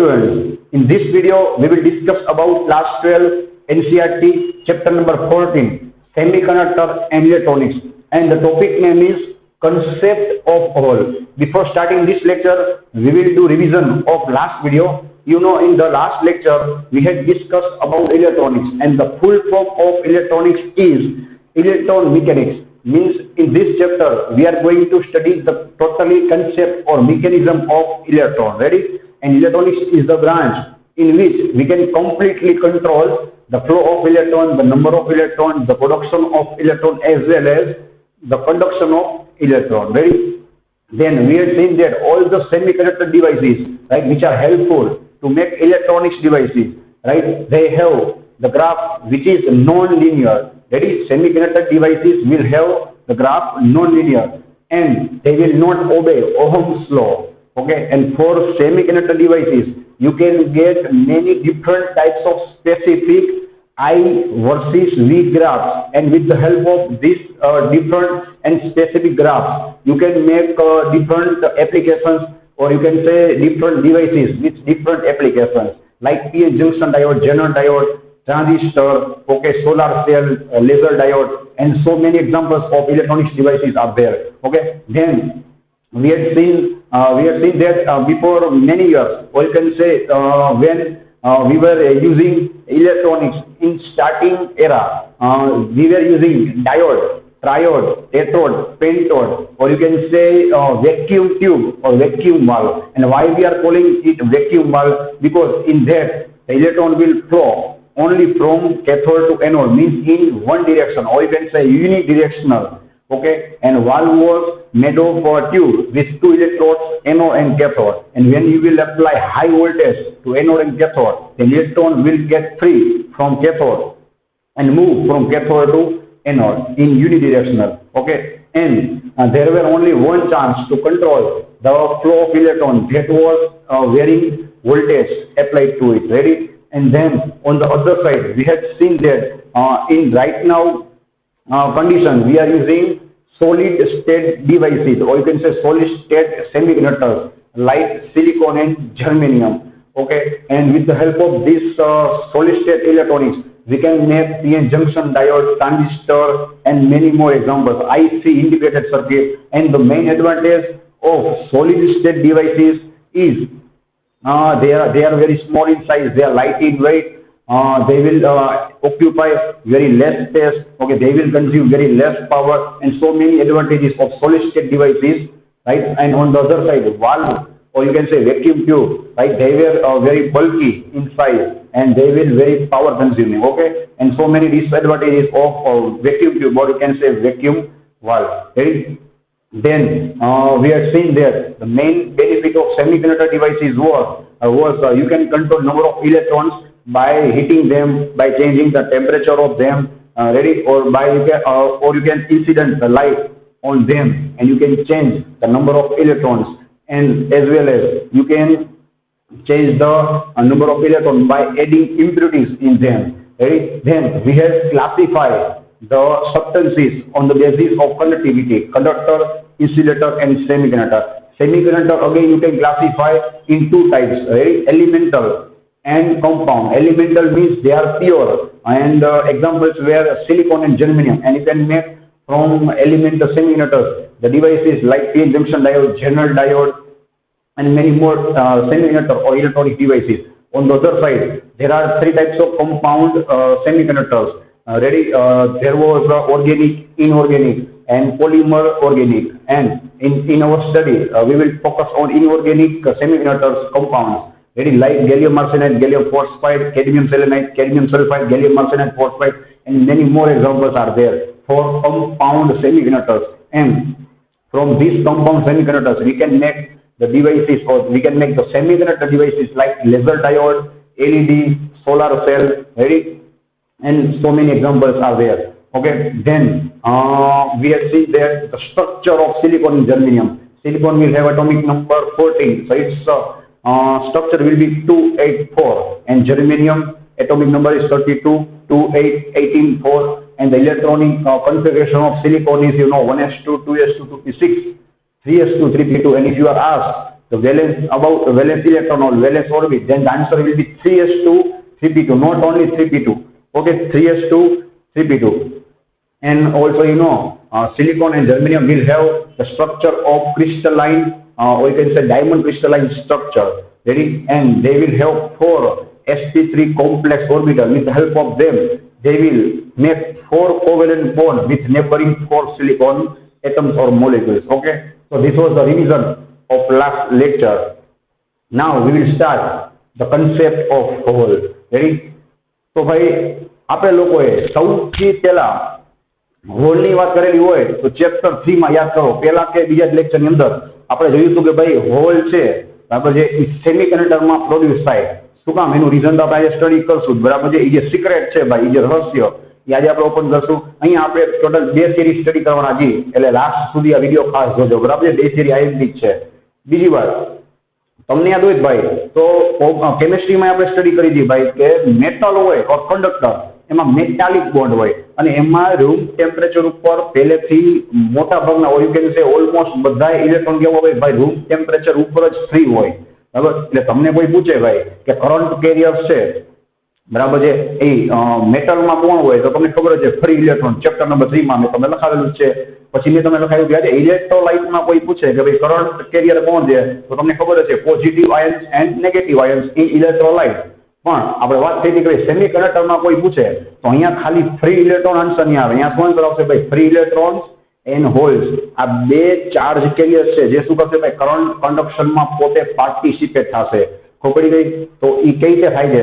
students, in this video we will discuss about class 12 NCERT chapter number 14 semiconductor and electronics, and the topic name is concept of whole. Before starting this lecture, we will do revision of last video. You know, in the last lecture we had discussed about electronics, and the full form of electronics is electron mechanics. Means in this chapter we are going to study the totally concept or mechanism of electron. Ready? And electronics is the branch in which we can completely control the flow of electron, the number of electrons, the production of electron, as well as the conduction of electron. Ready? Then we have seen that all the semiconductor devices, right, which are helpful to make electronics devices, right, they have the graph which is non-linear. Ready? Semiconductor devices will have the graph non-linear and they will not obey Ohm's law. Okay, and for semiconductor devices you can get many different types of specific I versus V graphs, and with the help of this different and specific graphs you can make different applications, or you can say different devices with different applications like PN junction diode, Zener diode, transistor, okay, solar cell, laser diode, and so many examples of electronics devices are there. Okay, then we had seen that before many years, or you can say when we were using electronics in starting era, we were using diode, triode, tetrode, pentode, or you can say vacuum tube or vacuum valve. And why we are calling it vacuum valve? Because in that the electron will flow only from cathode to anode, means in one direction, or you can say unidirectional. Okay, and valve was made of a tube with two electrodes, anode and cathode. And when you will apply high voltage to anode and cathode, the electron will get free from cathode and move from cathode to anode in unidirectional. Okay, and there were only one chance to control the flow of electron, that was varying voltage applied to it. Ready? And then on the other side we had seen that in right now condition we are using solid state devices, or you can say solid state semiconductors like silicon and germanium. Okay, and with the help of this solid state electronics we can make PN junction diode, transistor, and many more examples, IC integrated circuit. And the main advantage of solid state devices is they are very small in size, they are light in weight, they will occupy very less space. Okay, they will consume very less power, and so many advantages of solid state devices, right? And on the other side, valve, or you can say vacuum tube, right, they were very bulky in size and they will very power consuming. Okay, and so many disadvantages of vacuum tube, or you can say vacuum valve. Right? Then we have seen that the main benefit of semiconductor devices was you can control number of electrons by heating them, by changing the temperature of them, ready, or you can incident the light on them, and you can change the number of electrons, and as well as you can change the number of electrons by adding impurities in them. Ready? Then we have classified the substances on the basis of conductivity: conductor, insulator, and semiconductor. Semiconductor again you can classify in two types, right? Elemental and compound. Elemental means they are pure, and examples were silicon and germanium, and you can make from elemental semiconductors the devices like PN junction diode, Zener diode, and many more semiconductor or electronic devices. On the other side, there are three types of compound semiconductors. Ready? There was organic, inorganic, and polymer organic. And in our study, we will focus on inorganic semiconductors compounds. Ready? Like gallium arsenide, gallium phosphide, cadmium selenide, cadmium sulfide, gallium arsenide phosphide, and many more examples are there for compound semiconductors. And from these compound semiconductors, we can make the devices, or we can make the semiconductor devices like laser diode, LED, solar cell. Ready? And so many examples are there. Okay, then we have seen that the structure of silicon and germanium. Silicon will have atomic number 14, so its structure will be 284, and germanium atomic number is 32, 28, 18, 4, and the electronic configuration of silicon is 1s2, 2s2, 2p6, 3s2, 3p2. And if you are asked the valence about valence electron or valence orbit, then the answer will be 3s2 3p2, not only 3p2. Okay, 3s2 3p2. And also, silicon and germanium will have the structure of crystalline, or you can say diamond crystalline structure. Ready? And they will have 4 sp3 complex orbital. With the help of them, they will make 4 covalent bonds with neighboring 4 silicon atoms or molecules. Okay, so this was the revision of last lecture. Now we will start the concept of hole. Ready? તો ભાઈ આપણે લોકોએ સૌથી પહેલા હોલની વાત કરેલી હોય તો ચેપ્ટર 3 માં યાદ કરો, પહેલા કે બીજા જ લેક્ચરની અંદર આપણે જોયું હતું કે ભાઈ હોલ છે બરાબર છે એ સેમિકન્ડક્ટરમાં પ્રોડ્યુસ થાય. શું કામ? એનું રીઝન તો આપણે સ્ટડી કરશું બરાબર છે. એ જે સિક્રેટ છે ભાઈ, એ જે રહસ્ય એ આજે આપણે ઓપન કરશું. અહીંયા આપણે ટોટલ 2 સિરીઝ સ્ટડી કરવાના છીએ, એટલે લાસ્ટ સુધી આ વિડીયો ખાસ જોજો બરાબર છે. 2 સિરીઝ આઈએમપી છે. બીજી વાત તમને યાદ હોય ભાઈ તો કેમિસ્ટ્રીમાં આપણે સ્ટડી કરી હતી ભાઈ કે મેટલ હોય ઓર કંડક્ટર એમાં મેટાલિક બોન્ડ હોય અને એમાં રૂમ ટેમ્પરેચર ઉપર પહેલેથી મોટા ભાગના હોય, યુ કેન સે ઓલમોસ્ટ બધા ઇલેક્ટ્રોન કેવો હોય ભાઈ, રૂમ ટેમ્પરેચર ઉપર જ ફ્રી હોય બરાબર. એટલે તમને કોઈ પૂછે ભાઈ કે કરંટ કેરિયર્સ છે બરાબર છે એ મેટલમાં કોણ હોય તો તમને ખબર છે ફ્રી ઇલેક્ટ્રોન. ચેપ્ટર નંબર 3 માં મેં તમને લખાવેલું છે. પછી મેં તમને લખાવ્યું કે આજે ઇલેક્ટ્રોલાઇટમાં કોઈ પૂછે કે ભાઈ કરંટ કેરિયર કોણ છે તો તમને ખબર છે positive ions and negative ions in electrolyte. પણ આપણે વાત થઈ હતી કે સેમિકન્ડક્ટરમાં કોઈ પૂછે તો અહીંયા ખાલી ફ્રી ઇલેક્ટ્રોન આન્સર નહીં આવે. અહીંયા શું આન્સર આવશે ભાઈ? Free electrons and holes. આ 2 ચાર્જ કેરિયર્સ છે જે શું કરશે ભાઈ? કરંટ કન્ડક્શનમાં પોતે પાર્ટિસિપેટ થશે. ખબર પડી ગઈ? તો એ કઈ રીતે થાય છે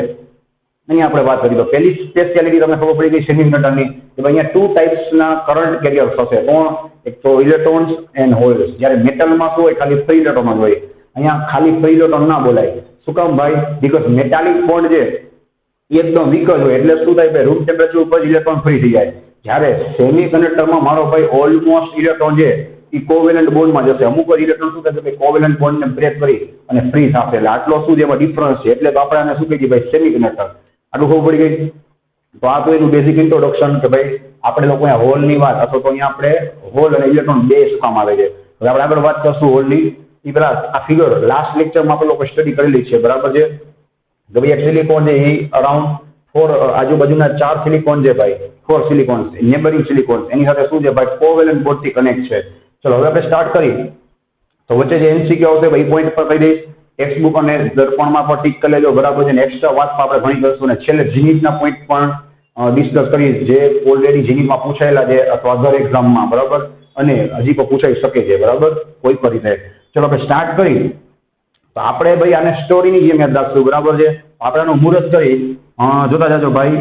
અહીંયા આપણે વાત કરી. તો પહેલી સ્પેશિયાલિટી તમને ખબર પડી ગઈ સેમિકન્ડક્ટરની કે ભાઈ અહીંયા 2 ટાઈપ્સના કરંટ કેરિયર્સ હશે. કોણ? એક તો ઇલેક્ટ્રોન્સ એન્ડ હોલ્સ. જ્યારે મેટલમાં શું હોય? ખાલી ફ્રી ઇલેક્ટ્રોન જ હોય. અહીંયા ખાલી ફ્રી ઇલેક્ટ્રોન ના બોલાય. શું કામ ભાઈ? બીકોઝ મેટાલિક બોન્ડ છે એ એકદમ વીક જ હોય, એટલે શું થાય ભાઈ? રૂમ ટેમ્પરેચર ઉપર ઇલેક્ટ્રોન ફ્રી થઈ જાય. જ્યારે સેમિકન્ડક્ટરમાં મારો ભાઈ ઓલમોસ્ટ ઇલેક્ટ્રોન છે એ કોવેલન્ટ બોન્ડમાં જશે. અમુક જ ઇલેક્ટ્રોન શું થશે ભાઈ? કોવેલન્ટ બોન્ડને બ્રેક કરી અને ફ્રી થશે. એટલે આટલો શું છે એમાં ડિફરન્સ છે. એટલે તો આપણે આને શું કહીએ ભાઈ? સેમિકન્ડક્ટર. આટલું ખબર પડી ગઈ? તો આ તો એનું બેઝિક ઇન્ટ્રોડક્શન કે ભાઈ આપણે લોકો અહીંયા હોલની વાત, અથવા તો અહીંયા આપણે હોલ અને ઇલેક્ટ્રોન 2 શું કામ આવે છે. હવે આપણે આગળ વાત કરશું હોલની. એ પેલા આ ફિગર લાસ્ટ લેક્ચરમાં આપણે લોકો સ્ટડી કરેલી છે બરાબર છે. કે ભાઈ એક સિલિકોન છે એ અરાઉન્ડ 4 આજુબાજુના 4 સિલિકોન છે ભાઈ, 4 સિલિકોન નેબરિંગ સિલિકોન, એની સાથે શું છે ભાઈ? કોવેલન્ટ બોન્ડથી કનેક્ટ છે. ચલો હવે આપણે સ્ટાર્ટ કરી. તો વચ્ચે જે એમસીક્યુ આવશે ભાઈ પોઈન્ટ પર કહી દઈશ. ટેક્સ્ટબુક અને દર્પણમાં પણ ટીક કરી લેજો બરાબર છે. એક્સ્ટ્રા વાતમાં આપણે ઘણી કરશું અને છેલ્લે જીનીટના પોઈન્ટ પણ ડિસ્કસ કરીશ જે ઓલરેડી જીનીટમાં પૂછાયેલા છે અથવા અધર એક્ઝામમાં બરાબર, અને હજી પણ પૂછાઈ શકે છે બરાબર કોઈ પણ રીતે. ચલો આપણે સ્ટાર્ટ કરી. તો આપણે ભાઈ આને સ્ટોરીની જેમ યાદ રાખશું બરાબર છે. આપણે આનું મુહૂર્ત કરી જોતા જાજો ભાઈ.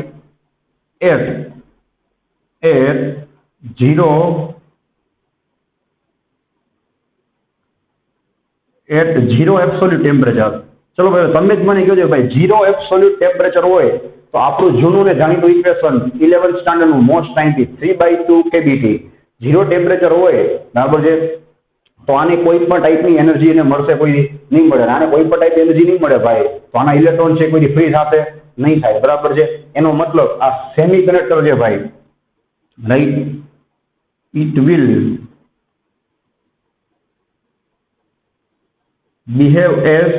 0 એબ્સોલ્યુટ ટેમ્પરેચર. ચલો ભાઈ તમે જ મને કહો ભાઈ 0 એબ્સોલ્યુટ ટેમ્પરેચર હોય તો આપણું જૂનું ને જાણીતું ઇક્વેશન 11th સ્ટાન્ડર્ડનું મોસ્ટ ટાઈમથી 3/2 kBT. 0 ટેમ્પરેચર હોય બરાબર છે તો આને કોઈ પણ ટાઈપની એનર્જી એને મળશે કોઈ નહીં મળે. આને કોઈ પણ ટાઈપની એનર્જી નહીં મળે ભાઈ. તો આના ઇલેક્ટ્રોન છે કોઈ ફ્રી થશે નહીં થાય બરાબર છે. એનો મતલબ આ સેમિકન્ડક્ટર છે ભાઈ, right, it will behave as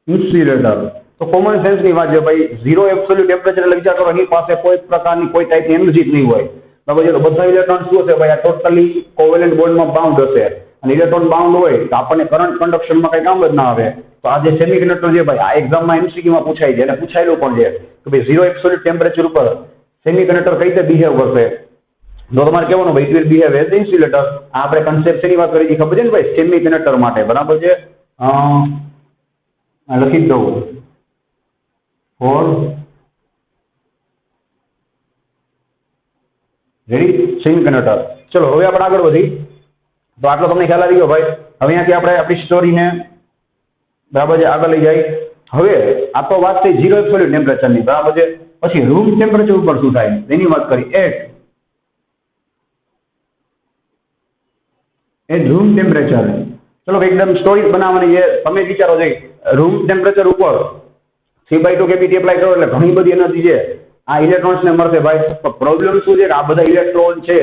insulator. તો કોમન સેન્સની વાત છે ભાઈ. 0 એબ્સોલ્યુટ ટેમ્પરેચર એટલે વિચાર કરો એની પાસે કોઈ પ્રકારની કોઈ ટાઈપની એનર્જી જ નહીં હોય બરાબર છે. તો બધા ઇલેક્ટ્રોન શું હશે ભાઈ? આ ટોટલી કોવેલન્ટ બોન્ડમાં બાઉન્ડ હશે અને ઇલેક્ટ્રોન બાઉન્ડ હોય તો આપણને કરંટ કન્ડક્શનમાં કઈ કામ જ ના આવે. તો આ જે સેમિકન્ડક્ટર છે ભાઈ આ એક્ઝામમાં એમસીક્યુમાં પૂછાય છે અને પૂછાયેલું પણ છે કે ભાઈ 0 એબ્સોલ્યુટ ટેમ્પરેચર ઉપર સેમિકન્ડક્ટર કઈ રીતે બિહેવ કરશે. તો તમારે કહેવાનું ભાઈ it will behave as insulator. આપણે કન્સેપ્ટ શેની વાત કરી ખબર છે ને ભાઈ? સેમિકન્ડક્ટર માટે બરાબર છે. લખી દઉં ફોર રેડી સેમિકન્ડક્ટર. ચલો હવે આપણે આગળ વધી. તો આટલો તમને ખ્યાલ આવી ગયો ભાઈ. હવે અહીંયાથી આપણે આપણી સ્ટોરીને બરાબર છે આગળ લઈ જાય. હવે આ તો વાત થઈ 0 એબ્સોલ્યુટ ટેમ્પરેચરની બરાબર છે. પછી રૂમ ટેમ્પરેચર ઉપર શું થાય એની વાત કરી. At room temperature. ચલો એકદમ સ્ટોરી બનાવવાની છે. તમે વિચારો છો રૂમ ટેમ્પરેચર ઉપર 3/2 kBT એપ્લાય કરો એટલે ઘણી બધી એનર્જી છે આ ઇલેક્ટ્રોન્સને મળશે ભાઈ. તો પ્રોબ્લેમ શું છે કે આ બધા ઇલેક્ટ્રોન છે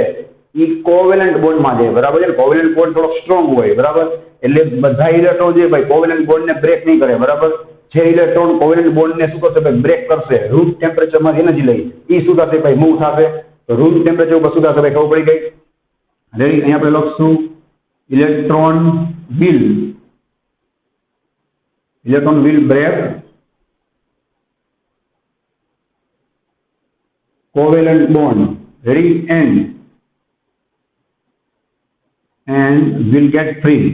એ કોવેલન્ટ બોન્ડમાં જાય, બરાબર છે. કોવેલન્ટ બોન્ડ થોડો સ્ટ્રોંગ હોય, બરાબર, એટલે બધા ઇલેક્ટ્રોન જે ભાઈ કોવેલન્ટ બોન્ડને બ્રેક નહીં કરે, બરાબર. જે ઇલેક્ટ્રોન કોવેલન્ટ બોન્ડને શું કરશે ભાઈ, બ્રેક કરશે, રૂમ ટેમ્પરેચરમાં એનર્જી લઈ, એ શું થશે ભાઈ, મૂવ થશે. તો રૂમ ટેમ્પરેચર ઉપર શું થશે ભાઈ, ખબર પડી ગઈ. રેડી, અહીંયા આપણે લખશું electron will break covalent bond, ready, and will get free.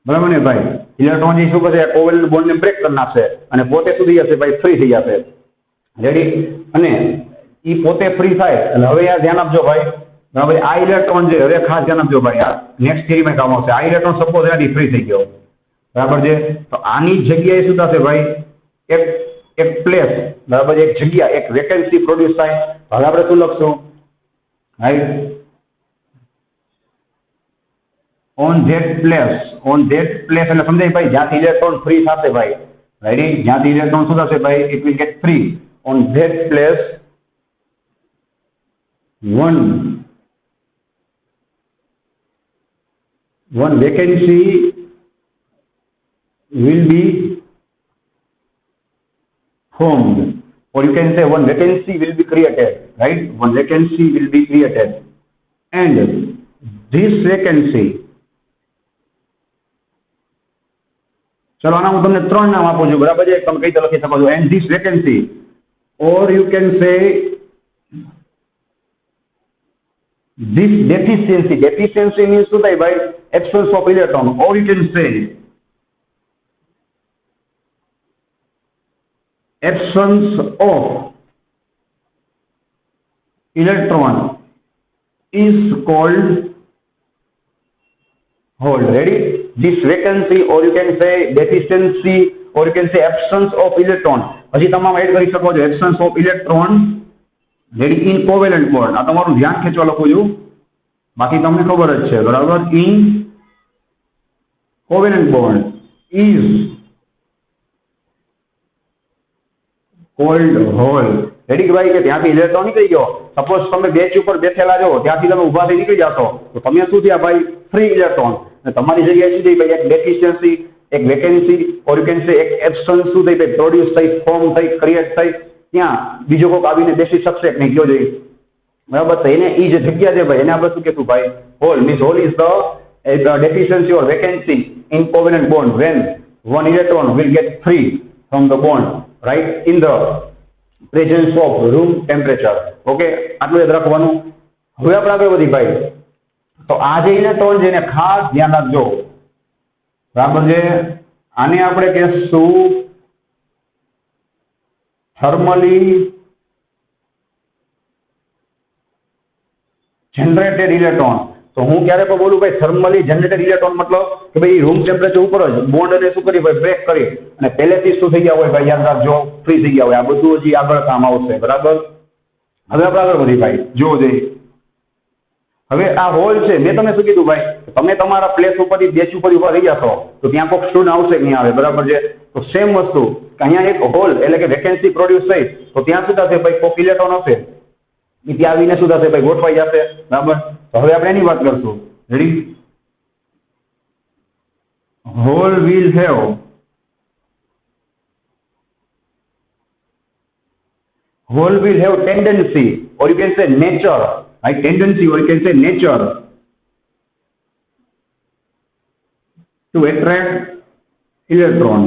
બરાબર ને ભાઈ, ઇલેક્ટ્રોન જે શું કરશે, કોવેલન્ટ બોન્ડ ને બ્રેક કરી નાખશે અને પોતે શું થઈ જશે ભાઈ, ફ્રી થઈ જશે. રેડી, અને એ પોતે ફ્રી થાય એટલે હવે યાર ધ્યાન આપજો ભાઈ, બરાબર. આ ઇલેક્ટ્રોન જે હવે ખાસ ધ્યાન આપજો ભાઈ, આ નેક્સ્ટ થિયરીમાં કામ આવશે. આ ઇલેક્ટ્રોન સપોઝ એનાથી ફ્રી થઈ ગયો, બરાબર છે, તો આની જગ્યાએ શું થશે ભાઈ, એક પ્લેસ, બરાબર, એક જગ્યા, એક વેકેન્સી પ્રોડ્યુસ થાય. હવે આપણે શું લખશું, રાઈટ, ઓન ધેટ પ્લેસ એટલે સમજાય ભાઈ, જ્યાંથી ઇલેક્ટ્રોન ફ્રી થશે ભાઈ, રાઈટ, જ્યાંથી ઇલેક્ટ્રોન શું થશે ભાઈ, it will get free. On that place one vacancy will be formed, or you can say one vacancy will be created, right? One vacancy will be created, and this vacancy, ચલો આના હું તમને ત્રણ નામ આપું છું, બરાબર છે, તમે કઈ રીતે લખી શકો છો, and this vacancy, or you can say this deficiency means શું થાય ભાઈ, absence of electron, or you can say absence of electron is called hole. Ready, this vacancy, or you can say deficiency, or you can say absence of electron. પછી તમામ add કરી શકો છો, absence of electron, ready, in covalent bond. આ તમારું ધ્યાન ખેંચવા લખું છું, બાકી તમને ખબર જ છે, બરાબર. in covalent bond is called hole. Ready કે ભાઈ, કે ત્યાંથી ઇલેક્ટ્રોન નીકળી ગયો, સપોઝ તમે બેચ ઉપર બેઠેલા છો, ત્યાંથી તમે ઊભા થઈ નીકળી જાશો, તો તમે શું થયા ભાઈ, ફ્રી ઇલેક્ટ્રોન. અને તમારી જગ્યાએ શું થઈ ભાઈ, એક ડેફિશિયન્સી, એક વેકેન્સી, ઓર યુ કેન સે એક એબ્સન્સ શું થઈ ભાઈ, પ્રોડ્યુસ થઈ, ફોર્મ થઈ, ક્રિએટ થઈ, ત્યાં બીજો કોઈક આવીને બેસી શકશે કે નહીં, કયો જોઈએ, બરાબર. તો એને એ જે જગ્યા છે ભાઈ, એને આપણે શું કહેશું ભાઈ, hole. Means hole is the deficiency or vacancy in covalent bond when one electron will get free from the bond, right, in the presence of room temperature. Okay, આટલું યાદ રાખવાનું. હવે આપણે આગળ વધી ભાઈ, તો આ જે ઇલેક્ટ્રોન છે એને ખાસ ધ્યાન રાખજો, બરાબર છે. આને આપણે કહેશું થર્મલી જનરેટેડ ઇલેક્ટ્રોન. તો હું ક્યારે પણ બોલું ભાઈ, થર્મલી જનરેટેડ ઇલેક્ટ્રોન મતલબ કે ભાઈ રૂમ ટેમ્પરેચર ઉપર જ બોન્ડ ને શું કરી ભાઈ, બ્રેક કરી અને પહેલેથી શું થઈ ગયા હોય ભાઈ, યાદ રાખજો, ફ્રી થઈ ગયા હોય. આ બધું હજી આગળ કામ આવશે, બરાબર. હવે આપણે આગળ વધી ભાઈ, જોવો જોઈએ. હવે આ હોલ છે, મેં તમને શું કીધું ભાઈ, તમે તમારા પ્લેસ ઉપરથી બેચ ઉપર ઉભા થઈ જશો તો ત્યાં કોઈક સ્ટુડન્ટ આવશે કે નહીં આવે, બરાબર છે. તો સેમ વસ્તુ અહીંયા એક હોલ એટલે કે વેકેન્સી પ્રોડ્યુસ થઈ, તો ત્યાં શું થશે ભાઈ, કોઈક ઇલેક્ટ્રોન હશે, ત્યાં આવીને શું થશે ભાઈ, ગોઠવાઈ જશે, બરાબર. તો હવે આપણે એની વાત કરશું. Ready, hole will have tendency, or you can say nature, right, tendency, or you can say nature to attract electron.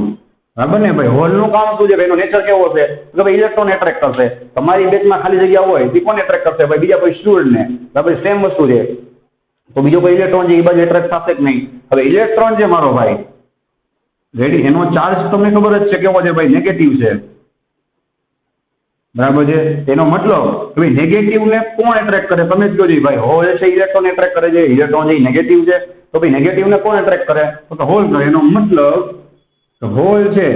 બરાબર ને ભાઈ, હોલ નું કામ શું છે ભાઈ, એનો નેચર કેવો છે કે ભાઈ ઇલેક્ટ્રોન એટ્રેક્ટ કરશે. તમારી બેચમાં ખાલી જગ્યા હોય તે કોને એટ્રેક્ટ કરશે ભાઈ, બીજા કોઈ સ્ટુડન્ટ ને, બરાબર. સેમ વસ્તુ છે, તો બીજો કોઈ ઇલેક્ટ્રોન છે એ બાજુ એટ્રેક્ટ થશે કે નહીં. હવે ઇલેક્ટ્રોન છે મારો ભાઈ, રેડી, એનો ચાર્જ તમને ખબર જ છે કેવો છે ભાઈ, નેગેટિવ છે, બરાબર છે. તેનો મતલબ કે ભાઈ નેગેટિવ ને કોણ એટ્રેક્ટ કરે, તમે જ જોજો ભાઈ. હોલ છે ઇલેક્ટ્રોન એટ્રેક્ટ કરે છે, ઇલેક્ટ્રોન છે નેગેટિવ છે, તો ભાઈ નેગેટિવ ને કોણ એટ્રેક્ટ કરે, તો હોલ કરે. એનો મતલબ હોલ છે,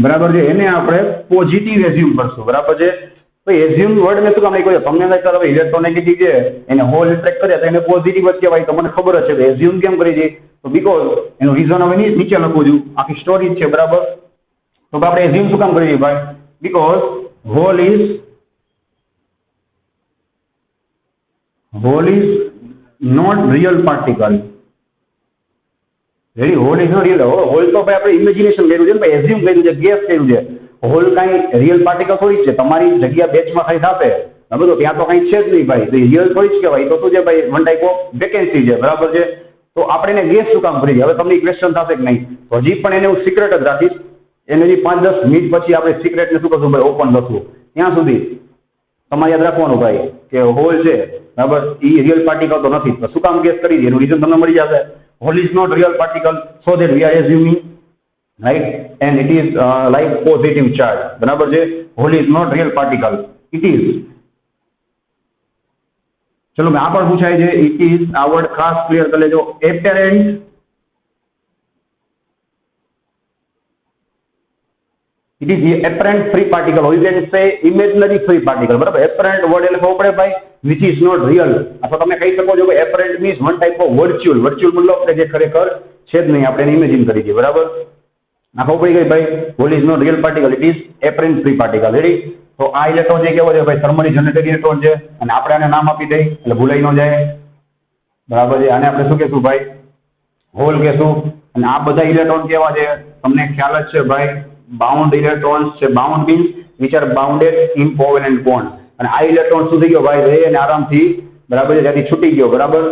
બરાબર છે, એને આપણે પોઝિટિવ એઝ્યુમ કરશું, બરાબર છે. ભાઈ એઝ્યુમ વર્ડ ને શું કામ નહીં કહ્યું, તમને લાગે હવે ઇલેક્ટ્રોન નેગેટિવ છે, એને હોલ એટ્રેક્ટ કરે તો એને પોઝિટિવ જ કહેવાય, તો મને ખબર જ છે એઝ્યુમ કેમ કરી છે, તો બીકોઝ એનું રીઝન હવે નીચે લખું છું, આખી સ્ટોરી છે, બરાબર. તો આપણે એઝ્યુમ શું કામ કરીએ ભાઈ, because hole is hole is not real particle. Ready, hole is not real. Hole તો ભાઈ આપણે ઇમેજિનેશન કર્યું છે ને ભાઈ, એઝ્યુમ કર્યું છે, ગેસ કર્યું છે. હોલ કાંઈ રિયલ પાર્ટિકલ થોડી છે. તમારી જગ્યા બેચમાં ખાલી થાપે બરાબર, તો ત્યાં તો કંઈ છે જ નહીં ભાઈ, તો રિયલ થોડી જ કહેવાય. તો શું છે ભાઈ, વન ટાઈપ ઓફ વેકેન્સી છે બરાબર છે. તો આપણે એને ગેસ શું કામ કરી? હવે તમને ક્વેશ્ચન થશે કે નહીં, તો હજી પણ એને હું સિક્રેટ જ રાખીશ. એને હજી 5-10 મિનિટ પછી આપણે સિક્રેટને શું કરશું ભાઈ, ઓપન કરશું. ત્યાં સુધી તમારે યાદ રાખવાનું ભાઈ કે હોલ છે બરાબર, એ રિયલ પાર્ટિકલ તો નથી. તો શું કામ ગેસ કરી દે, એનું રીઝન તમને મળી જશે. Hole is not real particle, so that we are assuming right, and it is like positive charge બરાબર છે. Hole is not real particle, it is. ચલો મેં આ પણ પૂછાય છે, ઇટ ઇઝ આ વર્ડ ખાસ ક્લિયર કરી લેજો. એપેરેન્ટ it is apparent free particle, or you can say imaginary free particle બરાબર. apparent word એટલે ખબર પડે ભાઈ, which is not real. અથવા તમે કહી શકો છો કે apparent means one type of virtual મતલબ કે જે ખરેખર છે જ નહીં, આપણે એને ઇમેજિન કરી દઈએ બરાબર. આ ખબર પડી ગઈ ભાઈ, whole is not real particle, it is apparent free particle. Ready, તો આ ઇલેક્ટ્રોન જે કેવો છે ભાઈ, થર્મલી જનરેટેડ ઇલેક્ટ્રોન છે, અને આપણે આને નામ આપી દઈએ એટલે ભૂલાઈ ન જાય બરાબર છે. આને આપણે શું કહેશું ભાઈ, હોલ કહેશું. અને આ બધા ઇલેક્ટ્રોન કેવા છે તમને ખ્યાલ જ છે ભાઈ, બાઉન્ડ ઇલેક્ટ્રોન્સ છે. Bound means which are bounded in covalent bond. અને આ ઇલેક્ટ્રોન શું થઈ ગયો ભાઈ, રે અને આરામથી બરાબર છે ત્યાંથી છૂટી ગયો બરાબર,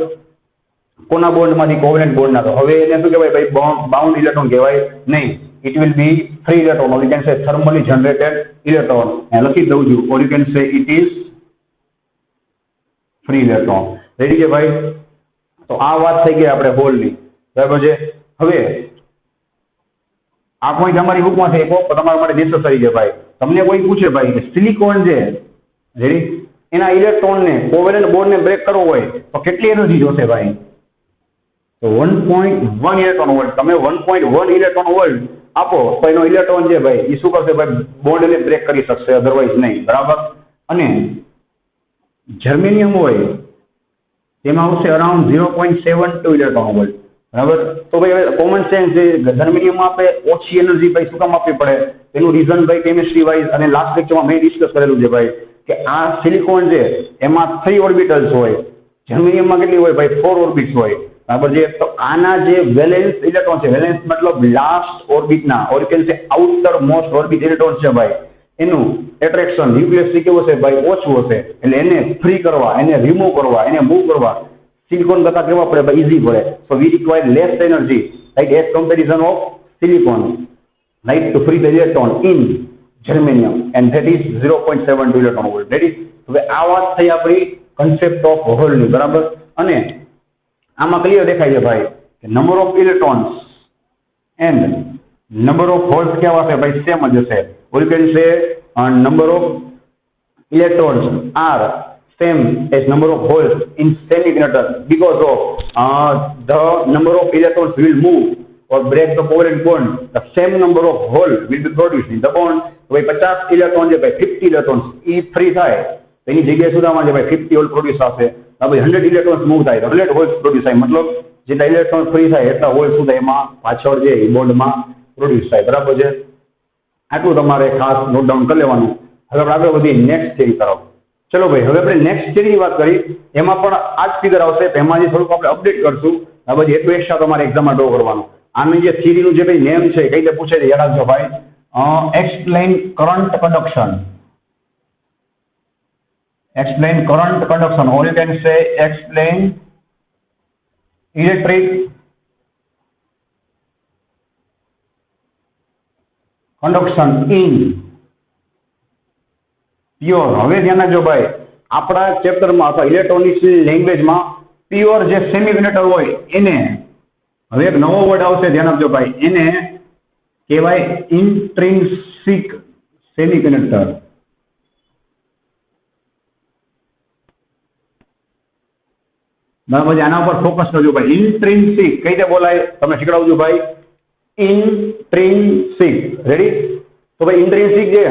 કોના બોન્ડમાંથી, કોવેલેન્ટ બોન્ડના. તો હવે એને શું કહેવાય ભાઈ, બાઉન્ડ ઇલેક્ટ્રોન કહેવાય નહીં. It will B free electron, or you can સે થર્મલી જનરેટેડ ઇલેક્ટ્રોન. લખી દઉં છું, ઓર યુ કેન સે it is free electron. Ready છે ભાઈ. તો આ વાત થઈ ગઈ આપણે હોલની બરાબર છે. હવે આ પોઈન્ટ તમારી બુકમાં છે, તમારા માટે નેસેસરી છે ભાઈ. તમને કોઈ પૂછે ભાઈ કે સિલિકોન છે રેડી, એના ઇલેક્ટ્રોનને કોવેલેન્ટ બોન્ડને બ્રેક કરવો હોય તો કેટલી એનર્જી જોશે ભાઈ? તો 1.1 ઇલેક્ટ્રોન વોલ્ટ. તમે 1.1 ઇલેક્ટ્રોન વોલ્ટ આપો તો એનો ઇલેક્ટ્રોન છે ભાઈ, એ શું કરશે ભાઈ, બોન્ડને બ્રેક કરી શકશે, અધરવાઇઝ નહીં બરાબર. અને જર્મેનિયમ હોય તેમાં આવશે અરાઉન્ડ 0.72 ઇલેક્ટ્રોન વોલ્ટ બરાબર. તો ભાઈ હવે કોમન સેન્સ છે, જર્મેનિયમમાં આપણે ઓછી એનર્જી ભાઈ શું કામ આપવી પડે, એનું રીઝન ભાઈ કેમિસ્ટ્રી વાઇઝ અને લાસ્ટ લેક્ચરમાં મેં ડિસ્કસ કરેલું છે ભાઈ કે આ સિલિકોન છે એમાં 3 ઓર્બિટલ્સ હોય, જર્મેનિયમમાં કેટલી હોય ભાઈ, 4 ઓર્બિટ્સ હોય બરાબર છે. તો આના જે વેલેન્સ ઇલેક્ટ્રોન છે, વેલેન્સ મતલબ લાસ્ટ ઓર્બિટના, or can say outermost orbit electron છે ભાઈ, એનું એટ્રેક્શન ન્યુક્લિયસથી કેવું હશે ભાઈ, ઓછું હશે. એટલે એને ફ્રી કરવા, એને રિમૂવ કરવા, એને મૂવ કરવા સિલિકોન કરતા કેવા પડે ભાઈ, ઇઝી પડે. So we require less energy right as comparison of silicon right to free the electron in germanium, and that is 0.72 electron volt. Ready. હવે આ વાત થઈ આપણી કન્સેપ્ટ ઓફ હોલની બરાબર. અને આમાં ક્લિયર દેખાય છે ભાઈ કે number of electrons and number of holes કેવા છે ભાઈ, સેમ જ હશે. ઓર યુ કેન સે number of electrons are same as number of holes in semiconductor because of the number of electrons will move or break the covalent bond, the same number of holes will be produced in the bond. તો ભાઈ 50 electron છે ભાઈ, 50 electrons એ free થાય એની જગ્યાએ સુધામાં છે ભાઈ 50 hall produce થશે. હવે 100 ઇલેક્ટ્રોન્સ મૂવ થાય તો 100 હોલ્સ પ્રોડ્યુસ થાય, મતલબ જેટલા ઇલેક્ટ્રોન ફ્રી થાય એટલા હોલ શું થાય એમાં પાછળ જે બોન્ડમાં પ્રોડ્યુસ થાય બરાબર છે. આટલું તમારે ખાસ નોટ ડાઉન કરી લેવાનું. હવે આપણે આગળ વધી નેક્સ્ટ થિયરી તરફ. ચલો ભાઈ, હવે આપણે નેક્સ્ટ થિયરીની વાત કરી, એમાં પણ આ જ ફિગર આવશે, એમાં જે થોડુંક આપણે અપડેટ કરશું. આ બધી એટલું એક્સ્ટ્રા તમારે એક્ઝામમાં ડ્રો કરવાનું. આની જે થિયરીનું જે કંઈ નેમ છે કઈ રીતે પૂછાય છે યાદ રાખજો ભાઈ, explain current conduction. Explain current conduction, or you can સે explain electric conduction in pure. હવે ધ્યાન રાખજો ભાઈ, આપણા ચેપ્ટરમાં અથવા ઇલેક્ટ્રોનિક્સ લેંગ્વેજમાં પ્યોર જે સેમિકન્ડક્ટર હોય એને હવે એક નવો વર્ડ આવશે, ધ્યાન આપજો ભાઈ, એને કહેવાય ઇન્ટ્રિન્સિક સેમિકન્ડક્ટર. બરાબર, આના ઉપર ફોકસ કરજો ભાઈ. ઇન્ટ્રિન્સિક કઈ રીતે બોલાય તમને શીખડાવજો ભાઈ, ઇન્ટ્રિન્સિક. રેડી. તો ભાઈ ઇન્ટ્રિન્સિક છે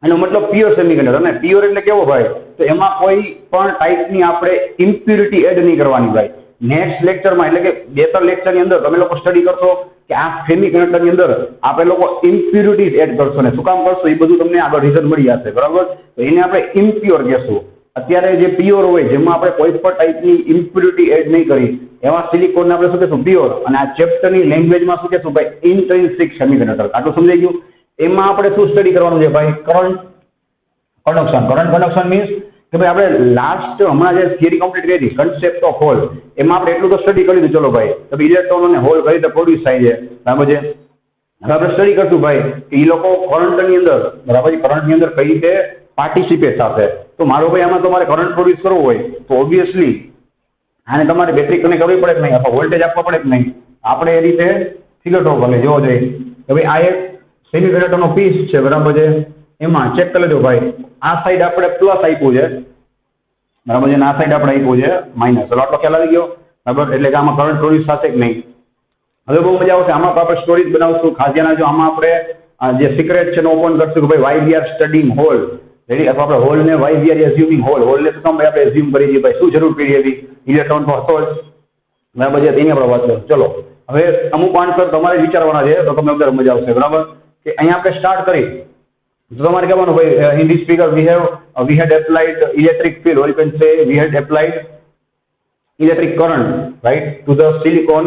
એનો મતલબ પ્યોર સેમિકન્ડક્ટર. અને પ્યોર એટલે કેવો ભાઈ, તો એમાં કોઈ પણ ટાઈપની આપણે ઇમ્પ્યુરિટી એડ નહીં કરવાની ભાઈ. નેક્સ્ટ લેક્ચરમાં એટલે કે 2-3 લેક્ચરની અંદર તમે લોકો સ્ટડી કરશો કે આ સેમિકન્ડક્ટરની અંદર આપણે લોકો ઇમ્પ્યુરિટીઝ એડ કરશો ને શું કામ કરશો એ બધું તમને આગળ રિઝલ્ટ મળી જશે બરાબર. તો એને આપણે ઇમ્પ્યોર કહેશું. અત્યારે જે પ્યોર હોય, જેમાં આપણે કોઈ પણ ટાઈપની ઇમ્પ્યુરિટી એડ નહીં કરી, એવા સિલિકોનને આપણે શું કહેશું? પ્યોર. અને આ ચેપ્ટરની લેંગ્વેજમાં શું કહેશું ભાઈ? ઇન્ટ્રિન્સિક સેમિકન્ડક્ટર. આટલું સમજાઈ ગયું? એમાં આપણે શું સ્ટડી કરવાનું છે ભાઈ? Current conduction. Current conduction means કે ભાઈ આપણે લાસ્ટ હમણાં જે થિયરી કમ્પ્લીટ કરી હતી, કન્સેપ્ટ ઓફ હોલ, એમાં આપણે એટલું તો સ્ટડી કરી દીધું. ચલો ભાઈ, તો ઇલેક્ટ્રોન અને હોલ કઈ રીતે પ્રોડ્યુસ થાય છે, બરાબર છે. હવે આપણે સ્ટડી કરશું ભાઈ કે એ લોકો કરંટની અંદર, બરાબર છે, કરંટની અંદર કઈ રીતે પાર્ટિસિપેટ થશે. તો મારો ભાઈ આમાં તમારે કરંટ પ્રોડ્યુસ કરવો હોય તો ઓબ્વિયસલી આને તમારે બેટરી કનેક્ટ કરવી પડે કે નહીં, અથવા વોલ્ટેજ આપવા પડે કે નહીં. આપણે એ રીતે ફિગર ડ્રો કરી જોવો જોઈએ કે ભાઈ આ એક સેમિકન્ડક્ટરનો પીસ છે, બરાબર છે. એમાં ચેક કરી લેજો ભાઈ, આ સાઈડ આપણે પ્લસ આપ્યું છે, બરાબર છે, અને આ સાઈડ આપણે આપ્યું છે માઇનસ. ચલો આટલો ખ્યાલ આવી ગયો, બરાબર. એટલે કે આમાં કરંટ પ્રોડ્યુસ થશે કે નહીં. હવે બહુ મજા આવશે. આમાં આપણે સ્ટોરીજ બનાવશું. ખાસ ધ્યાન આપજો. આમાં આપણે જે સિક્રેટ છે ઓપન કરશું કે ભાઈ why we are studying hole, ready. અથવા આપણે હોલ ને why we are assuming hole. Hole ને શું ભાઈ આપણે એઝ્યુમ કરી દઈએ ભાઈ? શું જરૂર પડી હતી? ઇલેક્ટ્રોન તો હતો જ, બરાબર છે. તેની આપણે વાત કરીશું. ચલો હવે અમુક આન્સર તમારે વિચારવાના છે, તો તમને વધારે મજા આવશે, બરાબર. કે અહીંયા આપણે સ્ટાર્ટ કરી તો તમારે કહેવાનું ભાઈ in this figure we had applied electric field, or you can say we had applied electric current, right, to the silicon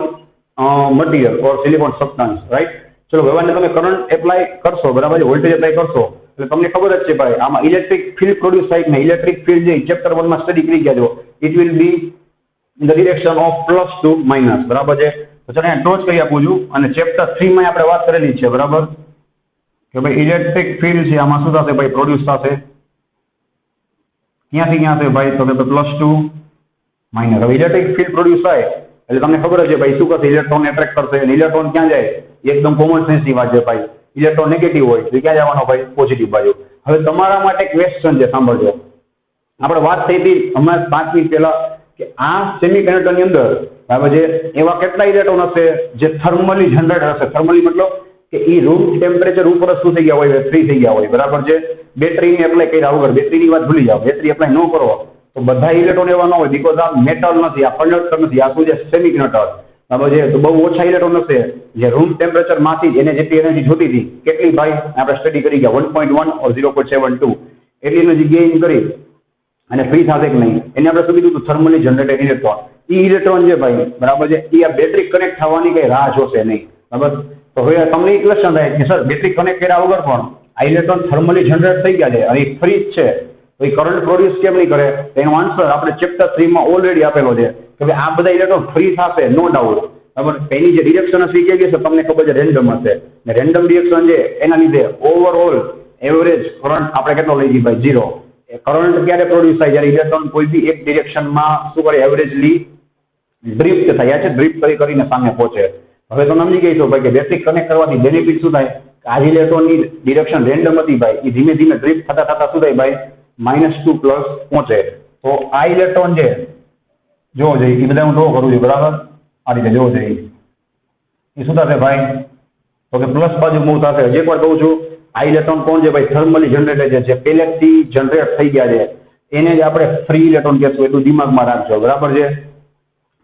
material or silicon substance, right. ચલો હવે તમે કરંટ એપ્લાય કરશો, બરાબર છે, વોલ્ટેજ એપ્લાય કરશો એટલે તમને ખબર જ છે ભાઈ આમાં ઇલેક્ટ્રિક ફિલ્ડ પ્રોડ્યુસ થાય ને. ઇલેક્ટ્રિક ફિલ્ડ જે ચેપ્ટર 1 માં સ્ટડી કરી ગયા છો, it will be in the direction of plus to minus, બરાબર છે. તો ચલો અહીંયા ટોચ કરી આપું છું. અને ચેપ્ટર 3 માં આપણે વાત કરેલી છે, બરાબર, કે ભાઈ ઇલેક્ટ્રિક ફિલ્ડ છે આમાં શું થશે ભાઈ? પ્રોડ્યુસ થશે. ક્યાંથી ક્યાં છે ભાઈ? તો કે પ્લસ ટુ માઇનસ. હવે ઇલેક્ટ્રિક ફિલ્ડ પ્રોડ્યુસ થાય એટલે તમને ખબર જ છે ભાઈ શું કરશે? ઇલેક્ટ્રોન એટ્રેક્ટ કરશે. અને ઇલેક્ટ્રોન ક્યાં જાય? એકદમ કોમન સેન્સની વાત છે ભાઈ. ઇલેક્ટ્રોન નેગેટિવ હોય તો ક્યાં જવાનો ભાઈ? પોઝિટિવ બાજુ. હવે તમારા માટે ક્વેશ્ચન છે, સાંભળજો. આપણે વાત થઈ હતી હમણાં 5 મિનિટ પહેલા કે આ સેમિકન્ડક્ટરની અંદર, બરાબર છે, એવા કેટલા ઇલેક્ટ્રોન હશે જે થર્મલી જનરેટ હશે? થર્મલી મતલબ કે એ રૂમ ટેમ્પરેચર ઉપર શું થઈ ગયા હોય? ફ્રી થઈ ગયા હોય, બરાબર છે. બેટરીને એપ્લાય કર્યા વગર, બેટરીની વાત ભૂલી જાઓ, બેટરી એપ્લાય ન કરો તો બધા ઇલેક્ટ્રોન એવા ન હોય, બીકોઝ આ મેટલ નથી, આ કંડક્ટર નથી, આ શું છે? સેમિકન્ડક્ટર, બરાબર છે. તો બહુ ઓછા ઇલેક્ટ્રોન હશે જે રૂમ ટેમ્પરેચર માંથી એને જેટલી એનર્જી જોતી હતી, કેટલી ભાઈ આપણે સ્ટડી કરી ગયા 1.1 ઓર 0.72, એટલી એનર્જી ગેઇન કરી અને ફ્રી થશે કે નહીં એને આપણે શું કીધું? Thermally generated electron. એ ઇલેક્ટ્રોન છે ભાઈ, બરાબર છે, એ આ બેટરી કનેક્ટ થવાની કઈ રાહ જોશે નહીં, બરાબર. તો હવે તમને એક ક્વેશ્ચન થાય કે સર બેટરી કનેક્ટ કર્યા વગર પણ આ ઇલેક્ટ્રોન થર્મલી જનરેટ થઈ ગયા છે અને એ ફ્રી જ છે, તો એ કરંટ પ્રોડ્યુસ કેમ નહીં કરે? તો એનો આન્સર આપણે ચેપ્ટર 3 માં ઓલરેડી આપેલો છે કે ભાઈ આ બધા ઇલેક્ટ્રોન ફ્રી થશે, નો ડાઉટ, બરાબર. એની જે ડિરેક્શન હશે એ કેવી હશે? તમને ખબર છે, રેન્ડમ હશે. ને રેન્ડમ ડિરેક્શન છે એના લીધે ઓવરઓલ એવરેજ કરંટ આપણે કેટલો લઈ જઈએ ભાઈ? 0. કરંટ ક્યારે પ્રોડ્યુસ થાય? જ્યારે ઇલેક્ટ્રોન કોઈ બી એક ડિરેક્શનમાં શું કરે? એવરેજલી ડ્રિફ્ટ થાય છે, ડ્રિફ્ટ કરીને સામે પહોંચે. હવે તમે સમજી ગઈ છો ભાઈ કે બેટરી કનેક્ટ કરવાથી બેનિફિટ શું થાય? આ ઇલેક્ટ્રોનની ડિરેક્શન રેન્ડમ હતી ભાઈ, એ ધીમે ધીમે ડ્રિફ્ટ થતા થતા શું થાય ભાઈ? -2 પ્લસ પહોંચે. તો આ ઇલેક્ટ્રોન છે, જોવો જોઈએ, એ બધા હું ડ્રો કરું છું, બરાબર, આ રીતે જોવો જોઈએ. એ શું થશે ભાઈ? તો કે પ્લસ બાજુ મૂવ થશે. હજી એકવાર કહું છું, આ ઇલેક્ટ્રોન કોણ છે ભાઈ? થર્મલી જનરેટેડ છે, પહેલેથી જનરેટ થઈ ગયા છે, એને જ આપણે ફ્રી ઇલેક્ટ્રોન કહેશું, એટલું દિમાગમાં રાખજો, બરાબર છે.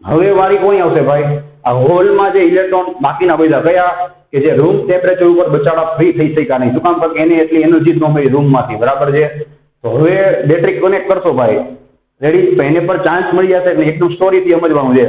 હવે વારી કોની આવશે ભાઈ? આ હોલમાં જે ઇલેક્ટ્રોન બાકીના બધા કયા કે જે રૂમ ટેમ્પરેચર ઉપર બચાડા ફ્રી થઈ શક્યા નહીં. શું કામ? કે એને એટલી એનર્જી જ ન મળી રૂમમાંથી, બરાબર છે. તો હવે બેટરી કનેક્ટ કરશો ભાઈ, રેડી, તો એને પર ચાન્સ મળી જશે. એટલે એકદમ સ્ટોરીથી સમજવાનું છે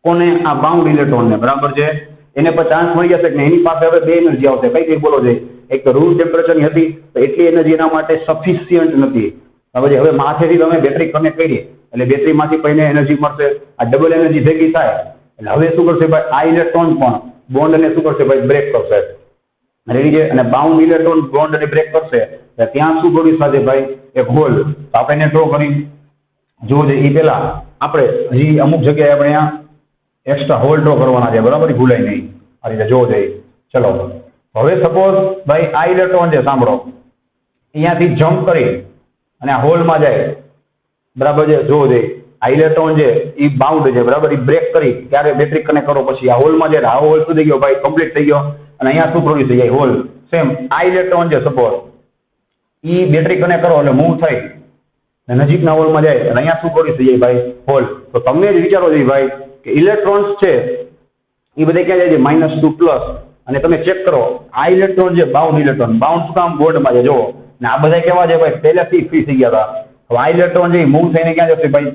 કોને? આ બાઉન્ડ ઇલેક્ટ્રોનને, બરાબર છે, એને પર ચાન્સ મળી જશે કે એની પાસે હવે બે એનર્જી આવશે. કઈ કઈ બોલો છે? એક તો રૂમ ટેમ્પરેચરની હતી તો એટલી એનર્જી એના માટે સફિશિયન્ટ નથી, બરાબર છે. હવે માથેથી તમે બેટરી કનેક્ટ કરી એટલે બેટરીમાંથી પહેલે એનર્જી મળશે, આ ડબલ એનર્જી ભેગી થાય એટલે હવે શું કરશે ભાઈ? આ ઇલેક્ટ્રોન પણ બોન્ડને શું કરશે ભાઈ? બ્રેક કરશે, રેડી છે. અને બાઉન્ડ ઇલેક્ટ્રોન બોન્ડને બ્રેક કરશે એટલે ત્યાં શું પ્રોડ્યુસ થશે ભાઈ? એક હોલ. તો આપણે એને ડ્રો કરી જોવું છે. એ પહેલા આપણે હજી અમુક જગ્યાએ આપણે અહીંયા એક્સ્ટ્રા હોલ ડ્રો કરવાના છે, બરાબર, ભૂલાય નહીં. આ રીતે જોવો જોઈએ. ચલો હવે સપોઝ ભાઈ આ ઇલેક્ટ્રોન છે, સાંભળો, અહીંયાથી જમ્પ કરી અને આ હોલમાં જાય, બરાબર છે, જોવો જોઈએ. આ ઇલેક્ટ્રોન છે એ બાઉન્ડ છે, બરાબર, એ બ્રેક કરી ત્યારે બેટરી કનેક્ટ કરો પછી આ હોલમાં જાય. આ હોલ શું થઈ ગયો ભાઈ? કમ્પ્લીટ થઈ ગયો. અને અહીંયા શું પ્રોડ્યુસ થઈ જાય? હોલ. સેમ આ ઇલેક્ટ્રોન છે સપોઝ, એ બેટરી કનેક્ટ કરો એટલે મૂવ થઈ નજીકના હોલમાં જાય અને અહીંયા શું પ્રોડ્યુસ થઈ જાય ભાઈ? હોલ. તો તમે જ વિચારો જોઈએ ભાઈ કે ઇલેક્ટ્રોન્સ છે એ બધા ક્યાં જાય છે? -2 પ્લસ. અને તમે ચેક કરો આ ઇલેક્ટ્રોન છે બાઉન્ડ ઇલેક્ટ્રોન, બાઉન્ડ શું કામ? બોન્ડમાં છે, જુઓ. ને આ બધા કેવા છે ભાઈ? પહેલેથી ફ્રી થઈ ગયા હતા. તો આ ઇલેક્ટ્રોન જે મૂવ થઈને ક્યાં જશે ભાઈ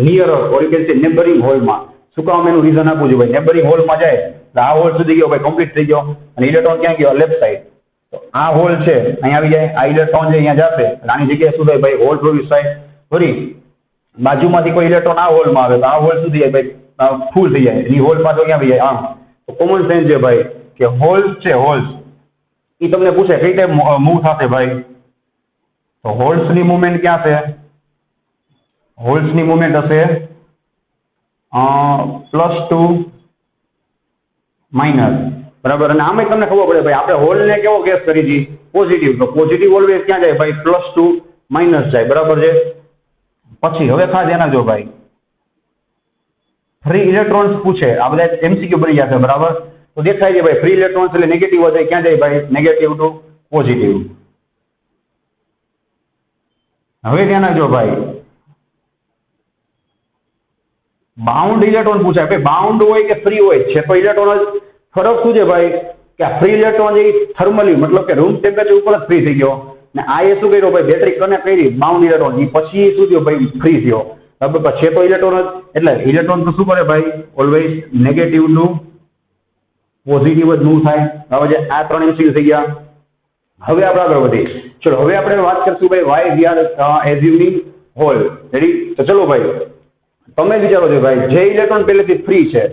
નિયર ઓર યુ કેન સે નેબરિંગ હોલમાં. શું કામ એનું રીઝન આપું છું ભાઈ, નેબરિંગ હોલમાં જાય એટલે આ હોલ સુધી ગયો ભાઈ, કમ્પ્લીટ થઈ ગયો, અને ઇલેક્ટ્રોન ક્યાં ગયો લેફ્ટ સાઈડ. તો આ હોલ છે અહીંયા આવી જાય, આ ઇલેક્ટ્રોન છે અહીંયા જશે, આની જગ્યાએ શું થાય ભાઈ હોલ પ્રોડ્યુસ થાય. ફરી બાજુમાંથી કોઈ ઇલેક્ટ્રોન આ હોલમાં આવે તો આ હોલ સુધી જાય ભાઈ ફૂલ થઈ જાય, એની હોલ પાછો ક્યાં આવી જાય આમ. તો કોમન સેન્સ છે ભાઈ કે હોલ્સ છે, હોલ્સ એ તમને પૂછે કઈ ટાઈપ મૂવ થશે ભાઈ, તો હોલ્સની મુવમેન્ટ ક્યાં છે, હોલ્સની મુવમેન્ટ હશે +2 માઇનસ, બરાબર. અને આમાં તમને ખબર પડે ભાઈ આપણે હોલને કેવો ગેસ કરી હતી પોઝિટિવ, તો પોઝિટિવ ઓલવેઝ ક્યાં જાય ભાઈ +2 માઇનસ જાય, બરાબર છે. પછી હવે ખાસ ધ્યાન રાખજો ભાઈ, ફ્રી ઇલેક્ટ્રોન્સ પૂછે, આ બધા એમસીક્યુ બની જશે, બરાબર. તો દેખાય છે ભાઈ ફ્રી ઇલેક્ટ્રોન્સ એટલે નેગેટિવ હોય ક્યાં જાય ભાઈ નેગેટિવ ટુ પોઝિટિવ. હવે ધ્યાન રાખજો ભાઈ બાઉન્ડ ઇલેક્ટ્રોન પૂછાય, ભાઈ બાઉન્ડ હોય કે ફ્રી હોય છે તો ઇલેક્ટ્રોન જ ફરક શું છે ભાઈ કે આ ફ્રી ઇલેક્ટ્રોન જે થર્મલી મતલબ કે રૂમ ટેમ્પરેચર ઉપર જ ફ્રી થઈ ગયો, ને આ એ શું કર્યો ભાઈ બેટરી કનેક્ટ કરી બાઉન્ડ ઇલેક્ટ્રોન, એ પછી શું થયો ભાઈ ફ્રી થયો, બરાબર. છે તો ઇલેક્ટ્રોન જ, એટલે ઇલેક્ટ્રોન તો શું કરે ભાઈ ઓલવેઝ નેગેટિવ ટુ પોઝિટિવ જ મૂવ થાય. હવે જે આ 3 એમસીક્યુ થઈ ગયા. હવે આપણે આગળ વધીએ, ચલો હવે આપણે વાત કરશું ભાઈ why we are assuming hole. Ready? તો ચલો ભાઈ તમે વિચારો છો ભાઈ જે ઇલેક્ટ્રોન પહેલેથી ફ્રી છે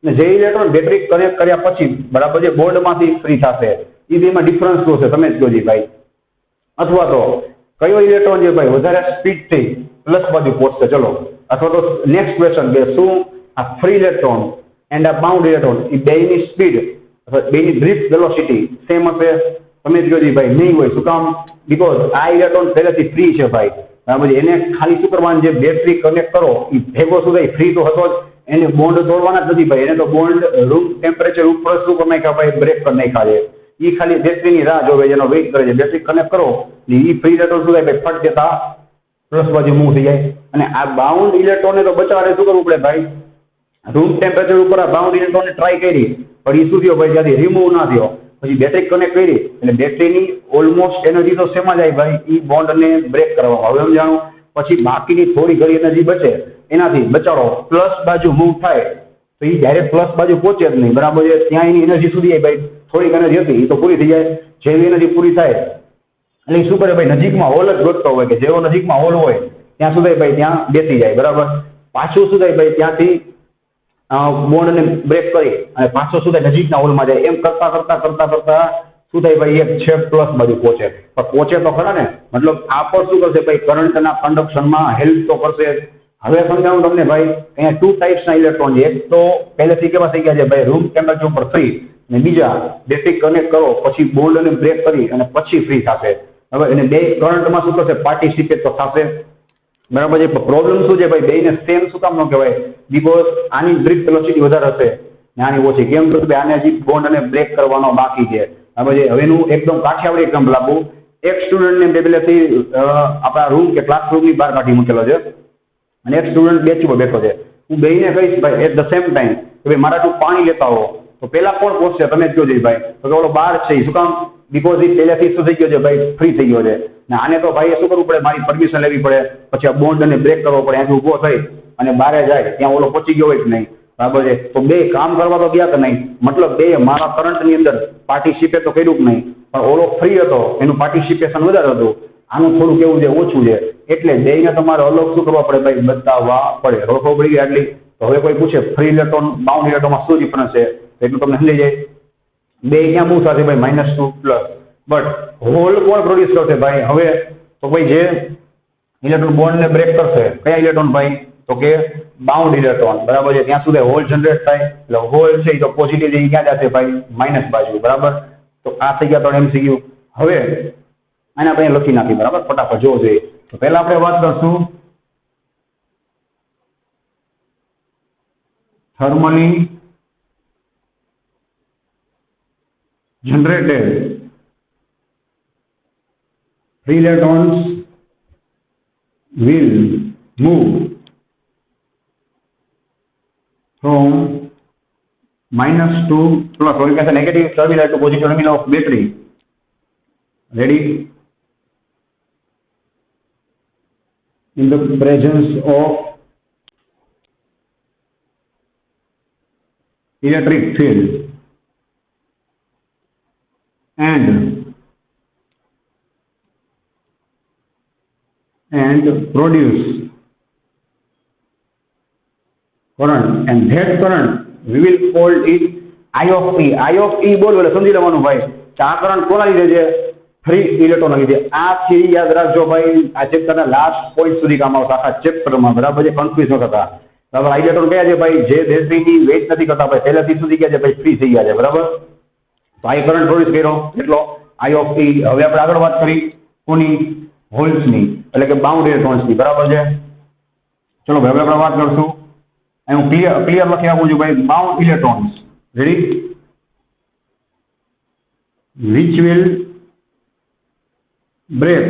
ને જે ઇલેક્ટ્રોન બેટરી કનેક્ટ કર્યા પછી બરાબર જે બોર્ડમાંથી ફ્રી થશે, એ બેમાં ડિફરન્સ શું છે તમે જ કહો ભાઈ. અથવા તો કયો ઇલેક્ટ્રોન છે ભાઈ વધારે સ્પીડથી પ્લસ બાજુ પહોંચશે, ચલો. અથવા તો નેક્સ્ટ ક્વેશ્ચન કે શું આ ફ્રી ઇલેક્ટ્રોન એન્ડ આ બાઉન્ડ ઇલેક્ટ્રોન એ બેની સ્પીડ અથવા બેની ડ્રિફ્ટ વેલોસિટી સેમ હશે, તમે જ કહો ભાઈ નહીં હોય. શું કામ? બીકોઝ આ ઇલેક્ટ્રોન પહેલેથી ફ્રી છે ભાઈ, બરાબર. એને ખાલી શું કરવાનું, જે બેટરી કનેક્ટ કરો એ ભેગો શું થાય ફ્રી તો હતો જ, એને બોન્ડ તોડવાના જ નથી ભાઈ, એને તો બોન્ડ રૂમ ટેમ્પરેચર ઉપર શું કરી નાખ્યા ભાઈ બ્રેક કરી નાખ્યા છે. એ ખાલી બેટરીની રાહ જોવે, જેનો વેઇટ કરે છે, બેટરી કનેક્ટ કરો ને એ ફ્રી ઇલેક્ટ્રોન શું થાય ભાઈ ફટ દેતા પ્લસ બાજુ મૂવ થઈ જાય. અને આ બાઉન્ડ ઇલેક્ટ્રોનને તો બચાવવા શું કરવું પડે ભાઈ, રૂમ ટેમ્પરેચર ઉપર આ બાઉન્ડ ઇલેક્ટ્રોનને ટ્રાય કરી પણ એ શું થયો ભાઈ ત્યાંથી રિમૂવ ના થયો, પછી બેટરી કનેક્ટ કરી એટલે બેટરીની ઓલમોસ્ટ એનર્જી તો શેમાં જાય ભાઈ એ બોન્ડને બ્રેક કરવામાં. હવે સમજાણું. પછી બાકીની થોડી ઘણી એનર્જી બચે એનાથી બચાડો પ્લસ બાજુ મૂવ થાય તો એ ડાયરેક્ટ પ્લસ બાજુ પહોંચે જ નહીં, બરાબર છે. ત્યાં એની એનર્જી સુધી જાય ભાઈ, થોડીક એનર્જી હતી એ તો પૂરી થઈ જાય. જેવી એનર્જી પૂરી થાય એટલે શું કરે ભાઈ નજીકમાં હોલ જ ગોતતો હોય કે જેવો નજીકમાં હોલ હોય ત્યાં શું થાય ભાઈ ત્યાં બેસી જાય, બરાબર. પાછું શું થાય ભાઈ ત્યાંથી બોન્ડને બ્રેક કરી અને પાછો શું થાય નજીકના હોલમાં જાય. એમ કરતા કરતા કરતા કરતા શું થાય ભાઈ એક છે પ્લસ બાજુ પહોંચે, પણ પહોંચે તો ખરા ને, મતલબ આ પર શું કરશે ભાઈ કરંટના કન્ડક્શનમાં હેલ્પ તો કરશે. હવે સમજાવું તમને ભાઈ અહીંયા 2 ટાઈપ્સના ઇલેક્ટ્રોન છે. એક તો પહેલેથી કેવા થઈ ગયા છે ભાઈ રૂમ ટેમ્પરેચર ઉપર ફ્રી, અને બીજા બેટરી કનેક્ટ કરો પછી બોન્ડને બ્રેક કરી અને પછી ફ્રી થશે. હવે એને બે કરંટમાં શું કરશે પાર્ટિસિપેટ તો થશે, બરાબર છે. પ્રોબ્લેમ શું છે ભાઈ બેને સેમ શું કામ ન કહેવાય, બીકોઝ આની ડ્રિફ્ટ વેલોસિટી વધારે હશે ને આની ઓછી. કેમ તો આને હજી બોન્ડને બ્રેક કરવાનો બાકી છે. હવે હવેનું એકદમ કાઠિયાવાડી એક્ઝામ્પલ આપું. એક સ્ટુડન્ટને પહેલેથી આપણા રૂમ કે ક્લાસરૂમની બહાર કાઢી મૂકેલો છે અને એક સ્ટુડન્ટ બેન્ચ ઉપર બેઠો છે. હું બેને કહીશ ભાઈ એટ ધ સેમ ટાઈમ કે ભાઈ મારા તું પાણી લેતા હો, તો પેલા કોણ પહોંચશે તમે જ કહો ભાઈ, તો ઓલો બહાર છે શું કામ, બીકોઝ એ પહેલેથી શું થઈ ગયો છે ભાઈ ફ્રી થઈ ગયો છે ને આને તો ભાઈ શું કરવું પડે મારી પરમિશન લેવી પડે, પછી આ બોન્ડને બ્રેક કરવો પડે, અહીંથી ઊભો થઈ અને બહાર જાય ત્યાં ઓલો પહોંચી ગયો હોય કે નહીં, બરાબર છે. તો બે કામ કરવા તો ગયા કે નહીં, મતલબ બે મારા કરંટની અંદર પાર્ટિસિપેટ તો કર્યું કે નહીં, પણ ઓલો ફ્રી હતો એનું પાર્ટિસિપેશન વધારે હતું, આનું થોડું કેવું છે ઓછું છે, એટલે બેને તમારે અલગ શું કરવા પડે ભાઈ બતાવવા પડે. રોકો પડી ગઈ આટલી. તો હવે કોઈ પૂછે ફ્રી ઇલેક્ટ્રોન બાઉન્ડ ઇલેક્ટ્રોનમાં શું ડિફરન્સ છે, એટલું તમને સમજાઈ જાય. બે ક્યાં મૂવ સાથે ભાઈ -2 પ્લસ, બટ હોલ કોણ પ્રોડ્યુસ કરશે ભાઈ, હવે તો ભાઈ જે ઇલેક્ટ્રોન બોન્ડને બ્રેક કરશે કયા ઇલેક્ટ્રોન ભાઈ, તો કે બાઉન્ડ ઇલેક્ટ્રોન, બરાબર છે. ત્યાં સુધી હોલ જનરેટ થાય એટલે હોલ છે એ તો પોઝિટિવ છે એ ક્યાં જશે ભાઈ માઇનસ બાજુ, બરાબર. તો આ થઈ ગયા 3 એમસીક્યુ. હવે આને આપણે લખી નાખી, બરાબર, ફટાફટ જોવો જોઈએ. તો પહેલા આપણે વાત કરશું thermally generated free electrons will move from -2 plus, or you can say negative terminal to positive terminal of battery. Ready? in the presence of electric field and produce current, and that current we will call it I of E. I of E બોલો એટલે સમજી લેવાનું ભાઈ કે આ current કોના લીધે છે? ફ્રી ઇલેક્ટ્રોન લીધે. આ થિયરી યાદ રાખજો ભાઈ, આ ચેપ્ટરના લાસ્ટ પોઈન્ટ સુધી કામ આવશે આખા ચેપ્ટરમાં, બરાબર છે? કન્ફ્યુઝ ન થતા. બરાબર, આ ઇલેક્ટ્રોન કયા છે ભાઈ? જે બેટરીની વેઇટ નથી કરતા ભાઈ, પહેલાથી સુધી ગયા છે ભાઈ, ફ્રી થઈ ગયા છે, બરાબર? તો આ કરંટ પ્રોડ્યુસ કર્યો એટલો I of E. હવે આપણે આગળ વાત કરી કોની? હોલ્સની, એટલે કે બાઉન્ડ ઇલેક્ટ્રોન્સની, બરાબર છે? ચલો હવે આપણે વાત કરશું. હું ક્લિયર લખી આપું છું ભાઈ. Bound electrons, ready, which will break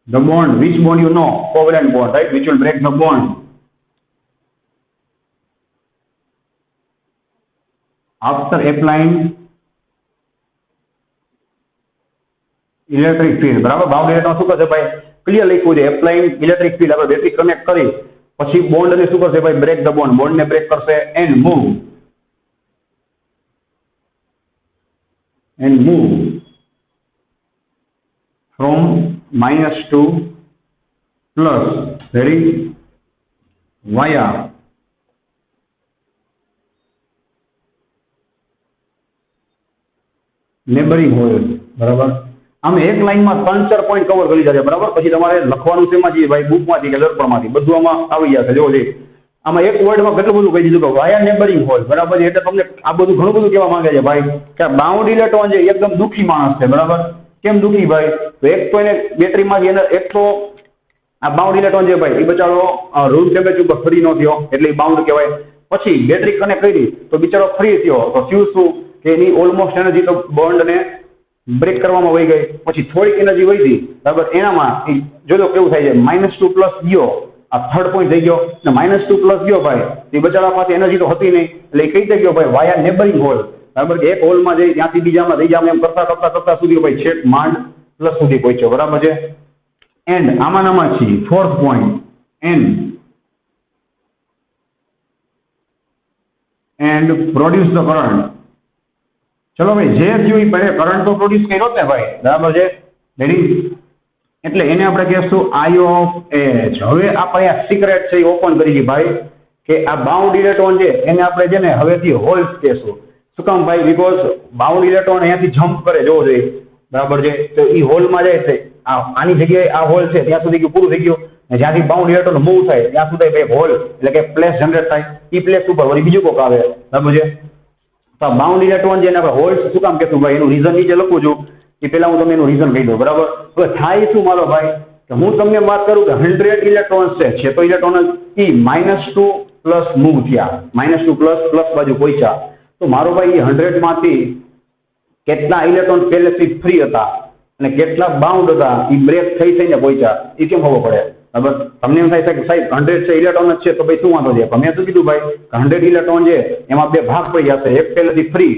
the bond, which bond you know, covalent bond, right, which will break the bond after applying electric field, બરાબર? બાઉન્ડ ઇલેક્ટ્રોન શું કરશે ભાઈ? ક્લિયર લખ્યું છે, એપ્લાઇંગ ઇલેક્ટ્રિક ફિલ્ડ, આપણે બેટરી કનેક્ટ કરી પછી bond ને શું કરશે ભાઈ? બ્રેક ધ બોન્ડ, બોન્ડ ને બ્રેક કરશે and move from minus to plus, ready, via neighboring hole, બરાબર? આમ એક લાઈનમાં 3-4 પોઈન્ટ કવર કરી જશે, બરાબર? પછી તમારે લખવાનું છે એમાં ભાઈ, બુકમાંથી કે દર્પણમાંથી, બધું આમાં આવી જશે. જો લે આમાં એક વર્ડમાં કેટલું બધું કહી દીધું કે વાયા નેબરિંગ હોલ, બરાબર? એટલે તમને આ બધું ઘણું બધું કહેવા માંગે છે ભાઈ કે બાઉન્ડ ઇલેક્ટ્રોન છે એકદમ દુઃખી માણસ છે, બરાબર? કેમ દુઃખી ભાઈ? તો એક તો એને બેટરીમાંથી એને એક તો આ બાઉન્ડ ઇલેક્ટ્રોન છે ભાઈ, એ બચારો રૂમ ટેમ્પરેચર ઉપર ફ્રી ન થયો એટલે એ બાઉન્ડ કહેવાય. પછી બેટરી કનેક્ટ કરી તો બિચારો ફ્રી થયો, તો થયું શું કે એની ઓલમોસ્ટ એનર્જી તો બોન્ડને બ્રેક કરવામાં વહી ગઈ. પછી થોડીક એનર્જી વધી, બરાબર? એનામાં જોજો કેવું થાય છે, -2 પ્લસ ગયો, આ થર્ડ પોઈન્ટ થઈ ગયો ને -2 પ્લસ ગયો ભાઈ, એ બચારા પાસે એનર્જી તો હતી નહીં એટલે એ કઈ થઈ ગયો ભાઈ? વાયા નેબરિંગ હોલ, બરાબર? કે એક હોલમાં જઈ ત્યાંથી બીજામાં ત્રીજામાં એમ કરતા સુધી ભાઈ છેક માંડ પ્લસ સુધી પહોંચ્યો, બરાબર છે? એન્ડ આમાં છે fourth point, and produce the current. ચલો ભાઈ, જે થયું એ પહેલે કરંટ તો પ્રોડ્યુસ કર્યો જ ને ભાઈ, બરાબર છે? રેડી, એટલે એને આપણે કહેશું I of H. હવે આપણે આ સિક્રેટ છે એ ઓપન કરી દીધી ભાઈ કે આ બાઉન્ડ ઇલેક્ટ્રોન છે એને આપણે છે ને હવેથી હોલ્સ કહેશું. શું કામ ભાઈ? બીકોઝ બાઉન્ડ ઇલેક્ટ્રોન અહીંયાથી જમ્પ કરે, જોવો જોઈએ, બરાબર છે? તો એ હોલમાં જાય છે, આની જગ્યાએ આ હોલ છે ત્યાં સુધી પૂરું થઈ ગયું, જ્યાંથી બાઉન્ડ ઇલેક્ટ્રોન મૂવ થાય ત્યાં સુધી ભાઈ હોલ એટલે કે પ્લેસ જનરેટ થાય, એ પ્લેસ ઉપર વળી બીજું કોક આવે, બરાબર છે? તો બાઉન્ડ ઇલેક્ટ્રોન જેને આપણે હોલ્સ શું કામ કહેતું ભાઈ? એનું રીઝન નીચે લખું છું, એ પહેલા હું તમને એનું રીઝન કહી દઉં, બરાબર? હવે થાય શું મારો ભાઈ કે હું તમને વાત કરું કે 100 ઇલેક્ટ્રોન્સ છે તો ઇલેક્ટ્રોન એ -2 પ્લસ મૂવ થયા, -2 પ્લસ બાજુ પહોંચ્યા, તો મારો ભાઈ એ 100 માંથી કેટલા ઇલેક્ટ્રોન પહેલેથી ફ્રી હતા અને કેટલા બાઉન્ડ હતા એ બ્રેક થઈને પહોંચ્યા, એ કેમ ખબર પડે? બરાબર? તમને એમ થાય કે સાહેબ 100 છે ઇલેક્ટ્રોન જ છે તો ભાઈ શું વાંધો છે? પણ મેં શું કીધું ભાઈ, 100 ઇલેક્ટ્રોન છે એમાં બે ભાગ પડી જશે, એક પહેલેથી ફ્રી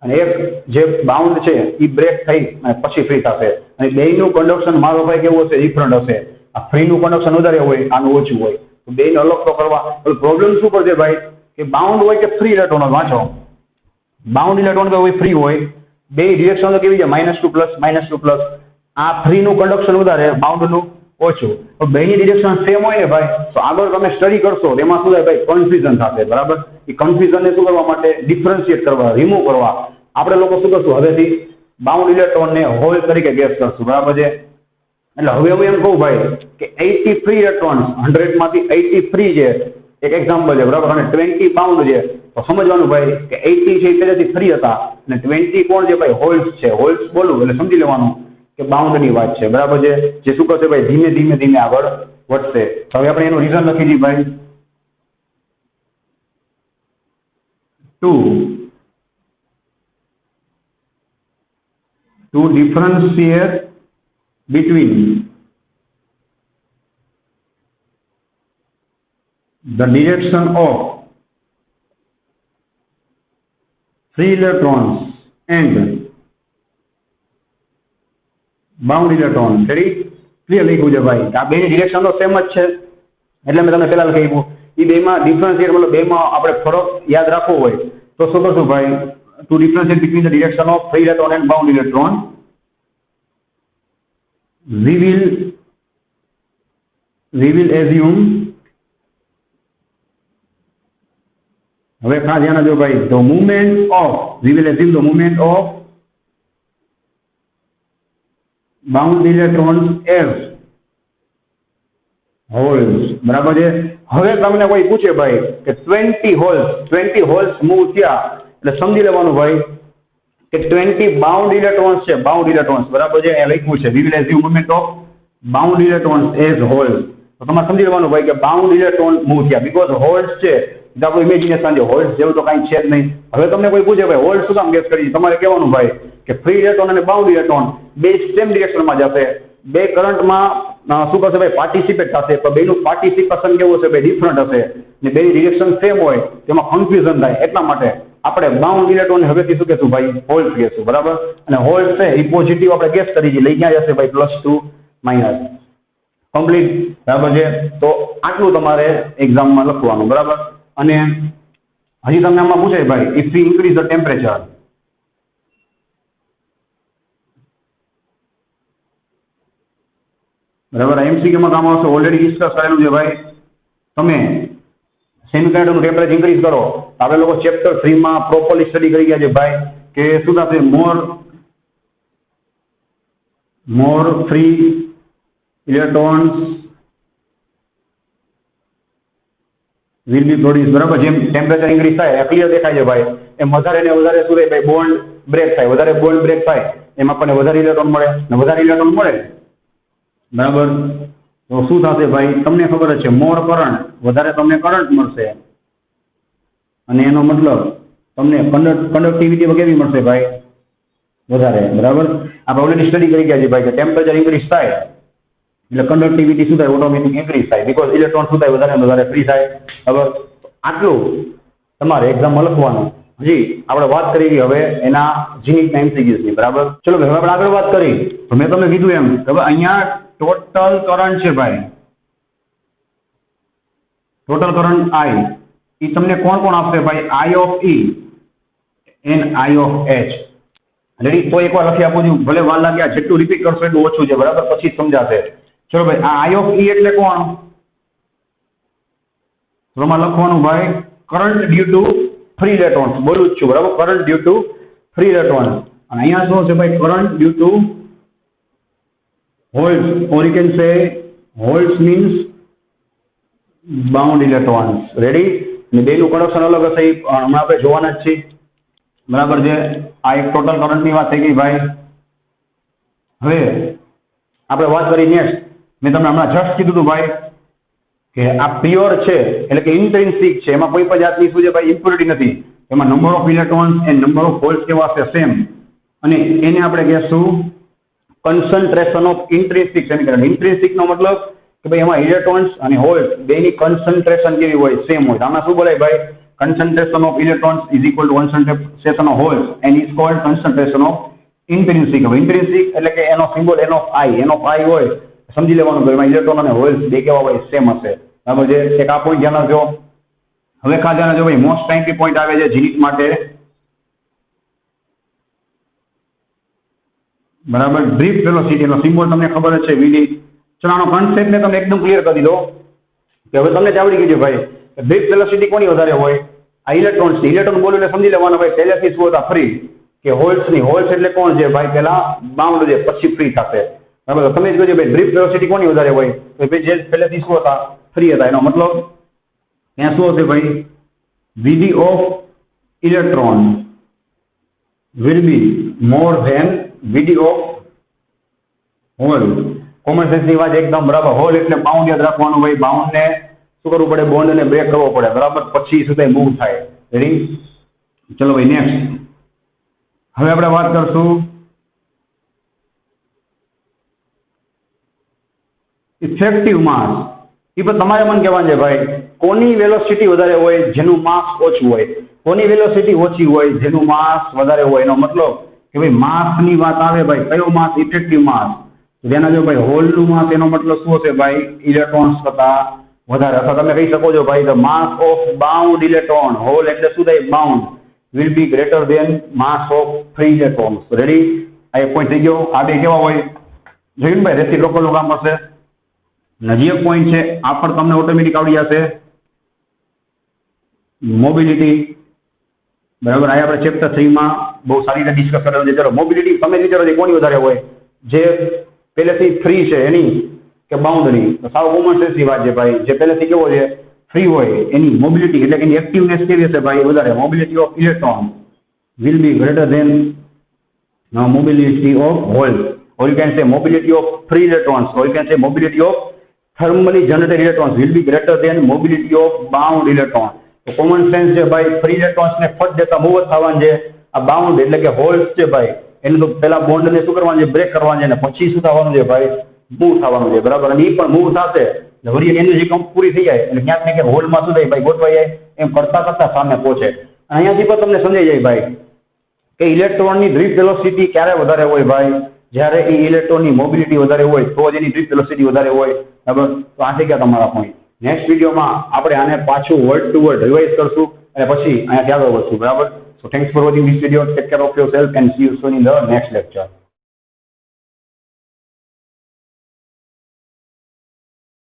અને એક જે બાઉન્ડ છે એ બ્રેક થઈ અને પછી ફ્રી થશે, અને બેયનું કન્ડક્શન મારો ભાઈ કેવું હશે? ડિફરન્ટ હશે. આ ફ્રીનું કન્ડક્શન વધારે હોય, આનું ઓછું હોય, તો બેયને અલગ તો કરવા. પ્રોબ્લેમ શું પડશે ભાઈ કે બાઉન્ડ હોય કે ફ્રી ઇલેક્ટ્રોન? વાંચો, બાઉન્ડ ઇલેક્ટ્રોન હોય ફ્રી હોય, બે ડિરેક્શન તો કેવી છે? -2 પ્લસ. આ ફ્રીનું કન્ડક્શન વધારે, બાઉન્ડનું ઓછું. તો બેની ડિરેક્શન સેમ હોય ને ભાઈ, તો આગળ તમે સ્ટડી કરશો એમાં શું થાય ભાઈ? કન્ફ્યુઝન થશે, બરાબર? એ કન્ફ્યુઝનને શું કરવા માટે? ડિફરન્શિએટ કરવા, રિમૂવ કરવા આપણે લોકો શું કરશું? હવેથી બાઉન્ડ ઇલેક્ટ્રોનને હોલ તરીકે ગેસ કરશું, બરાબર છે? એટલે હવે હું એમ કહું ભાઈ કે 80 ફ્રી ઇલેક્ટ્રોન્સ, 100 માંથી 80 ફ્રી છે, એક એક્ઝામ્પલ છે, બરાબર? અને 20 બાઉન્ડ છે, તો સમજવાનું ભાઈ કે 80 છે એ પહેલેથી ફ્રી હતા અને 20 કોણ છે ભાઈ? હોલ્સ છે. હોલ્સ બોલું એટલે સમજી લેવાનું કે બાઉન્ડની વાત છે, બરાબર છે? જે શું કરશે ભાઈ? ધીમે આગળ વધશે. હવે આપણે એનું રીઝન લખી દઈએ ભાઈ, to differentiate between the direction of free electrons and bound electron. Ready? Clear લખ્યું છે ભાઈ. આ બેની ડિરેક્શન તો સેમ જ છે, એટલે મેં તમને પહેલા લખી આપ્યું. એ બેમાં ડિફરન્શિએટ મતલબ બેમાં આપણે ફરક યાદ રાખવો હોય તો શું કરશું ભાઈ? To differentiate between the direction of free electron and bound electron, we will assume, હવે ખાસ ધ્યાન આપજો ભાઈ, the movement of, we will assume the movement of bound electrons as holes. બરાબર છે? હવે તમને કોઈ પૂછે ભાઈ કે 20 હોલ્સ મૂવ થયા એટલે સમજી લેવાનું ભાઈ કે 20 બાઉન્ડ ઇલેક્ટ્રોન્સ છે, બાઉન્ડ ઇલેક્ટ્રોન્સ. બરાબર છે? એ લખ્યું છે we will assume movement of bound electrons as holes. તો તમારે સમજી લેવાનું ભાઈ કે બાઉન્ડ ઇલેક્ટ્રોન મૂવ થયા, બીકોઝ હોલ્સ છે એટલે આપણું ઇમેજિનેશન છે, હોલ્સ જેવું તો કાંઈ છે જ નહીં. હવે તમને કોઈ પૂછે ભાઈ હોલ્સ શું કામ ગેસ કરી, તમારે કહેવાનું ભાઈ કે ફ્રી ઇલેક્ટ્રોન અને બાઉન્ડ ઇલેક્ટ્રોન બે સેમ ડિરેક્શનમાં જશે, બે કરંટમાં શું કરશે ભાઈ? પાર્ટિસિપેટ થશે, પણ બેનું પાર્ટિસિપેશન કેવું હશે ભાઈ? ડિફરન્ટ હશે, ને બેની ડિરેક્શન સેમ હોય તેમાં કન્ફ્યુઝન થાય. એટલા માટે આપણે બાઉન્ડ ઇલેક્ટ્રોન હવેથી શું કહેશું ભાઈ? હોલ્સ કહેશું. બરાબર? અને હોલ્સ છે એ પોઝિટિવ આપણે ગેસ કરી છે, લઈ ક્યાં જશે ભાઈ? +2 માઇનસ. કમ્પ્લીટ. બરાબર છે? તો આટલું તમારે એક્ઝામમાં લખવાનું. બરાબર? અને હજી તમને આમાં પૂછે ભાઈ if V increase the temperature, બરાબર? એમસીક્યુ માં કામ આવશે, ઓલરેડી ડિસ્કસ કરેલું છે ભાઈ. તમે સેમિકન્ડક્ટરનું ટેમ્પરેચર ઇન્ક્રીઝ કરો, આપણે લોકો ચેપ્ટર 3 માં પ્રોપરલી સ્ટડી કરી ગયા છે ભાઈ કે શું થશે? More free electrons will be produced. બરાબર? જેમ ટેમ્પરેચર ઇન્ક્રીઝ થાય ક્લિયર દેખાય છે ભાઈ, એમ વધારે ને વધારે શું થાય ભાઈ? બોન્ડ બ્રેક થાય. વધારે બોન્ડ બ્રેક થાય એમાં આપણને વધારે ઇલેક્ટ્રોન મળે, ને વધારે ઇલેક્ટ્રોન મળે. બરાબર? તો શું થશે ભાઈ? તમને ખબર જ છે, મોર કરંટ, વધારે તમને કરંટ મળશે, અને એનો મતલબ તમને કંડક્ટિવિટી કેવી મળશે ભાઈ? વધારે. બરાબર? આપણે ઓલરેડી સ્ટડી કરી ગયા છે ભાઈ કે ટેમ્પરેચર ઇન્ક્રીઝ થાય એટલે કંડક્ટિવિટી શું થાય? ઓટોમેટિક ઇન્ક્રીઝ થાય, બીકોઝ ઇલેક્ટ્રોન શું થાય? વધારે વધારે ફ્રી થાય. બરાબર? આટલું તમારે એક્ઝામમાં લખવાનું. હજી આપણે વાત કરી હવે એના જીનિટના એમસીક્યુઝની. બરાબર? ચલો હવે આપણે આગળ વાત કરી તો મેં તમને કીધું એમ હવે અહીંયા ટોટલ કરંટ છે ભાઈ, ટોટલ કરંટ I, એ તમને કોણ કોણ આપશે ભાઈ? I of E and I of H. Ready? તો એકવાર લખી આપું છું, ભલે વાર લાગે, જેટલું રિપીટ કરશો એટલું ઓછું છે. બરાબર? પછી સમજાશે. ચલો ભાઈ, આ I of E એટલે કોણ? એમાં લખવાનું ભાઈ current due to free electrons. બોલું જ છું. બરાબર? Current due to free electrons. અને અહીંયા શું છે ભાઈ? Current due to holes, or you can say holes means bound electrons. Ready? અને બેનું કન્ડક્શન અલગ હશે, હમણાં આપણે જોવાના જ છીએ. બરાબર છે? આ એક ટોટલ કરંટની વાત થઈ ગઈ ભાઈ. હવે આપણે વાત કરી નેક્સ્ટ. મેં તમને હમણાં જસ્ટ કીધું હતું ભાઈ કે આ પ્યોર છે એટલે કે ઇન્ટ્રિન્સિક છે, એમાં કોઈ પણ જાતની શું છે ભાઈ? ઇમ્પ્યોરિટી નથી. એમાં number of electrons and number of holes કેવા હશે? સેમ. અને એને આપણે કહેશું કન્સન્ટ્રેશન ઓફ ઇન્ટ્રિન્સિક સેમિકન્ડક્ટર. ઇન્ટ્રિન્સિક નો મતલબ કે ભાઈ એમાં ઇલેક્ટ્રોન્સ અને હોલ્સ બેની કન્સન્ટ્રેશન કેવી હોય? સેમ હોય. આમાં શું બોલાય ભાઈ? concentration of electrons is equal to concentration of holes and is called concentration of intrinsic. Intrinsic એટલે કે એનો સિમ્બોલ N of I હોય, સમજી લેવાનું કે એમાં ઇલેક્ટ્રોન અને હોલ્સ બે કેવા હોય? સેમ હશે. બરાબર છે? એક આ પોઈન્ટ ધ્યાન રાખજો. હવે ખાસ ધ્યાન રાખજો ભાઈ, મોસ્ટ ટાઈમલી પોઈન્ટ આવે છે જીનિટ માટે. બરાબર? ડ્રીફ્ટ વેલોસિટી નો સિમ્બોલ તમને ખબર જ છે, VD. ચલો આનો કન્સેપ્ટ ને તમને એકદમ ક્લિયર કરી દો કે હવે તમને આવડી ગયું છે ભાઈ ડ્રીફ્ટ વેલોસિટી કોની વધારે હોય? આ ઇલેક્ટ્રોન્સ. ઇલેક્ટ્રોન બોલું એટલે સમજી લેવાનું ભાઈ પહેલેથી શું હતા? ફ્રી. કે હોલ્સ ની. હોલ્સ એટલે કોણ છે ભાઈ? પેલા બાઉન્ડ છે, પછી ફ્રી થશે. બરાબર? તમે જ કહો ભાઈ ડ્રીફ્ટ વેલોસિટી કોની વધારે હોય? તો ભાઈ જે પહેલેથી શું હતા? ફ્રી હતા. એનો મતલબ ત્યાં શું હશે ભાઈ? VD of electron will be more than VD of hole. Common sense ની વાત એકદમ બરાબર. હોલ એટલે બાઉન્ડ યાદ રાખવાનું ભાઈ. બાઉન્ડ ને શું કરવું પડે? બોન્ડ ને બ્રેક કરવો પડે. બરાબર? પછી શું થાય? મૂવ થાય. રેડી? ચલો ભાઈ નેક્સ્ટ. હવે આપણે વાત કરશું ઇફેક્ટિવ માસ. એ પણ તમારે મને કહેવાનું છે ભાઈ કોની વેલોસિટી વધારે હોય? જેનું માસ ઓછું હોય. કોની વેલોસિટી ઓછી હોય? જેનું માસ વધારે હોય. એનો મતલબ કે ભાઈ માસ ની વાત આવે ભાઈ, કયો માસ? ઇફેક્ટિવ માસ. તો તેના જો ભાઈ હોલનું માસ એનો મતલબ શું હશે ભાઈ ઇલેક્ટ્રોન્સ કરતા વધારે, અથવા તમે કહી શકો છો ભાઈ the mass of bound electron, hole એટલે શું થાય bound, will be greater than mass of free electrons. Ready, આ એક પોઈન્ટ થઈ ગયો. આ બે કેવા હોય જોયું ભાઈ, રેસિપ્રોકલ નું કામ કરશે. નજી એક પોઈન્ટ છે આ પણ તમને ઓટોમેટિક આવડી જશે, મોબિલિટી. બરાબર, આ આપણે ચેપ્ટર 3 માં બહુ સારી રીતે ડિસ્કસ કરેલું છે. ચલો મોબિલિટી તમે વિચારો કોની વધારે હોય, જે પહેલેથી ફ્રી છે એની કે બાઉન્ડની? તો સાવ કોમન સેન્સની વાત છે ભાઈ, જે પહેલેથી કેવો છે ફ્રી હોય એની મોબિલિટી એટલે કે એની એક્ટિવનેસ કેવી હશે ભાઈ વધારે. Mobility of electron will be greater then mobility of hole, or you can say mobility of free electrons, or you can say mobility of thermally generated electrons will be greater than mobility of bound electrons. તો common sense છે ભાઈ, free electrons ને ફટ દેતા move થવાનું છે. આ bound એટલે કે હોલ્સ છે ભાઈ, એને તો પેલા બોન્ડ ને શું કરવાનું છે, બ્રેક કરવાનું છે, અને પછી શું થવાનું છે ભાઈ, મૂવ થવાનું છે. બરાબર, અને એ પણ મૂવ થશે વળી એનર્જી કમ પૂરી થઈ જાય એટલે ક્યાંક ને ક્યાંક હોલમાં શું થાય ભાઈ ગોઠવાઈ જાય, એમ કરતા કરતા સામે પહોંચે. અહીંયાથી પણ તમને સમજાઈ જાય ભાઈ કે ઇલેક્ટ્રોનની ડ્રિફ્ટ વેલોસિટી ક્યારે વધારે હોય ભાઈ, જ્યારે એ ઇલેક્ટ્રોનની મોબિલિટી વધારે હોય તો જ એની ડ્રિફ્ટ વેલોસિટી વધારે હોય. બરાબર, તો આ થઈ ગયા તમારા પોઈન્ટ. નેક્સ્ટ વિડીયોમાં આપણે આને પાછું વર્ડ ટુ વર્ડ રિવાઇઝ કરશું અને પછી અહીંયાથી આગળ વધશું. બરાબર, સો thanks for watching this video. Take care of yourself and C you soon in the next lecture.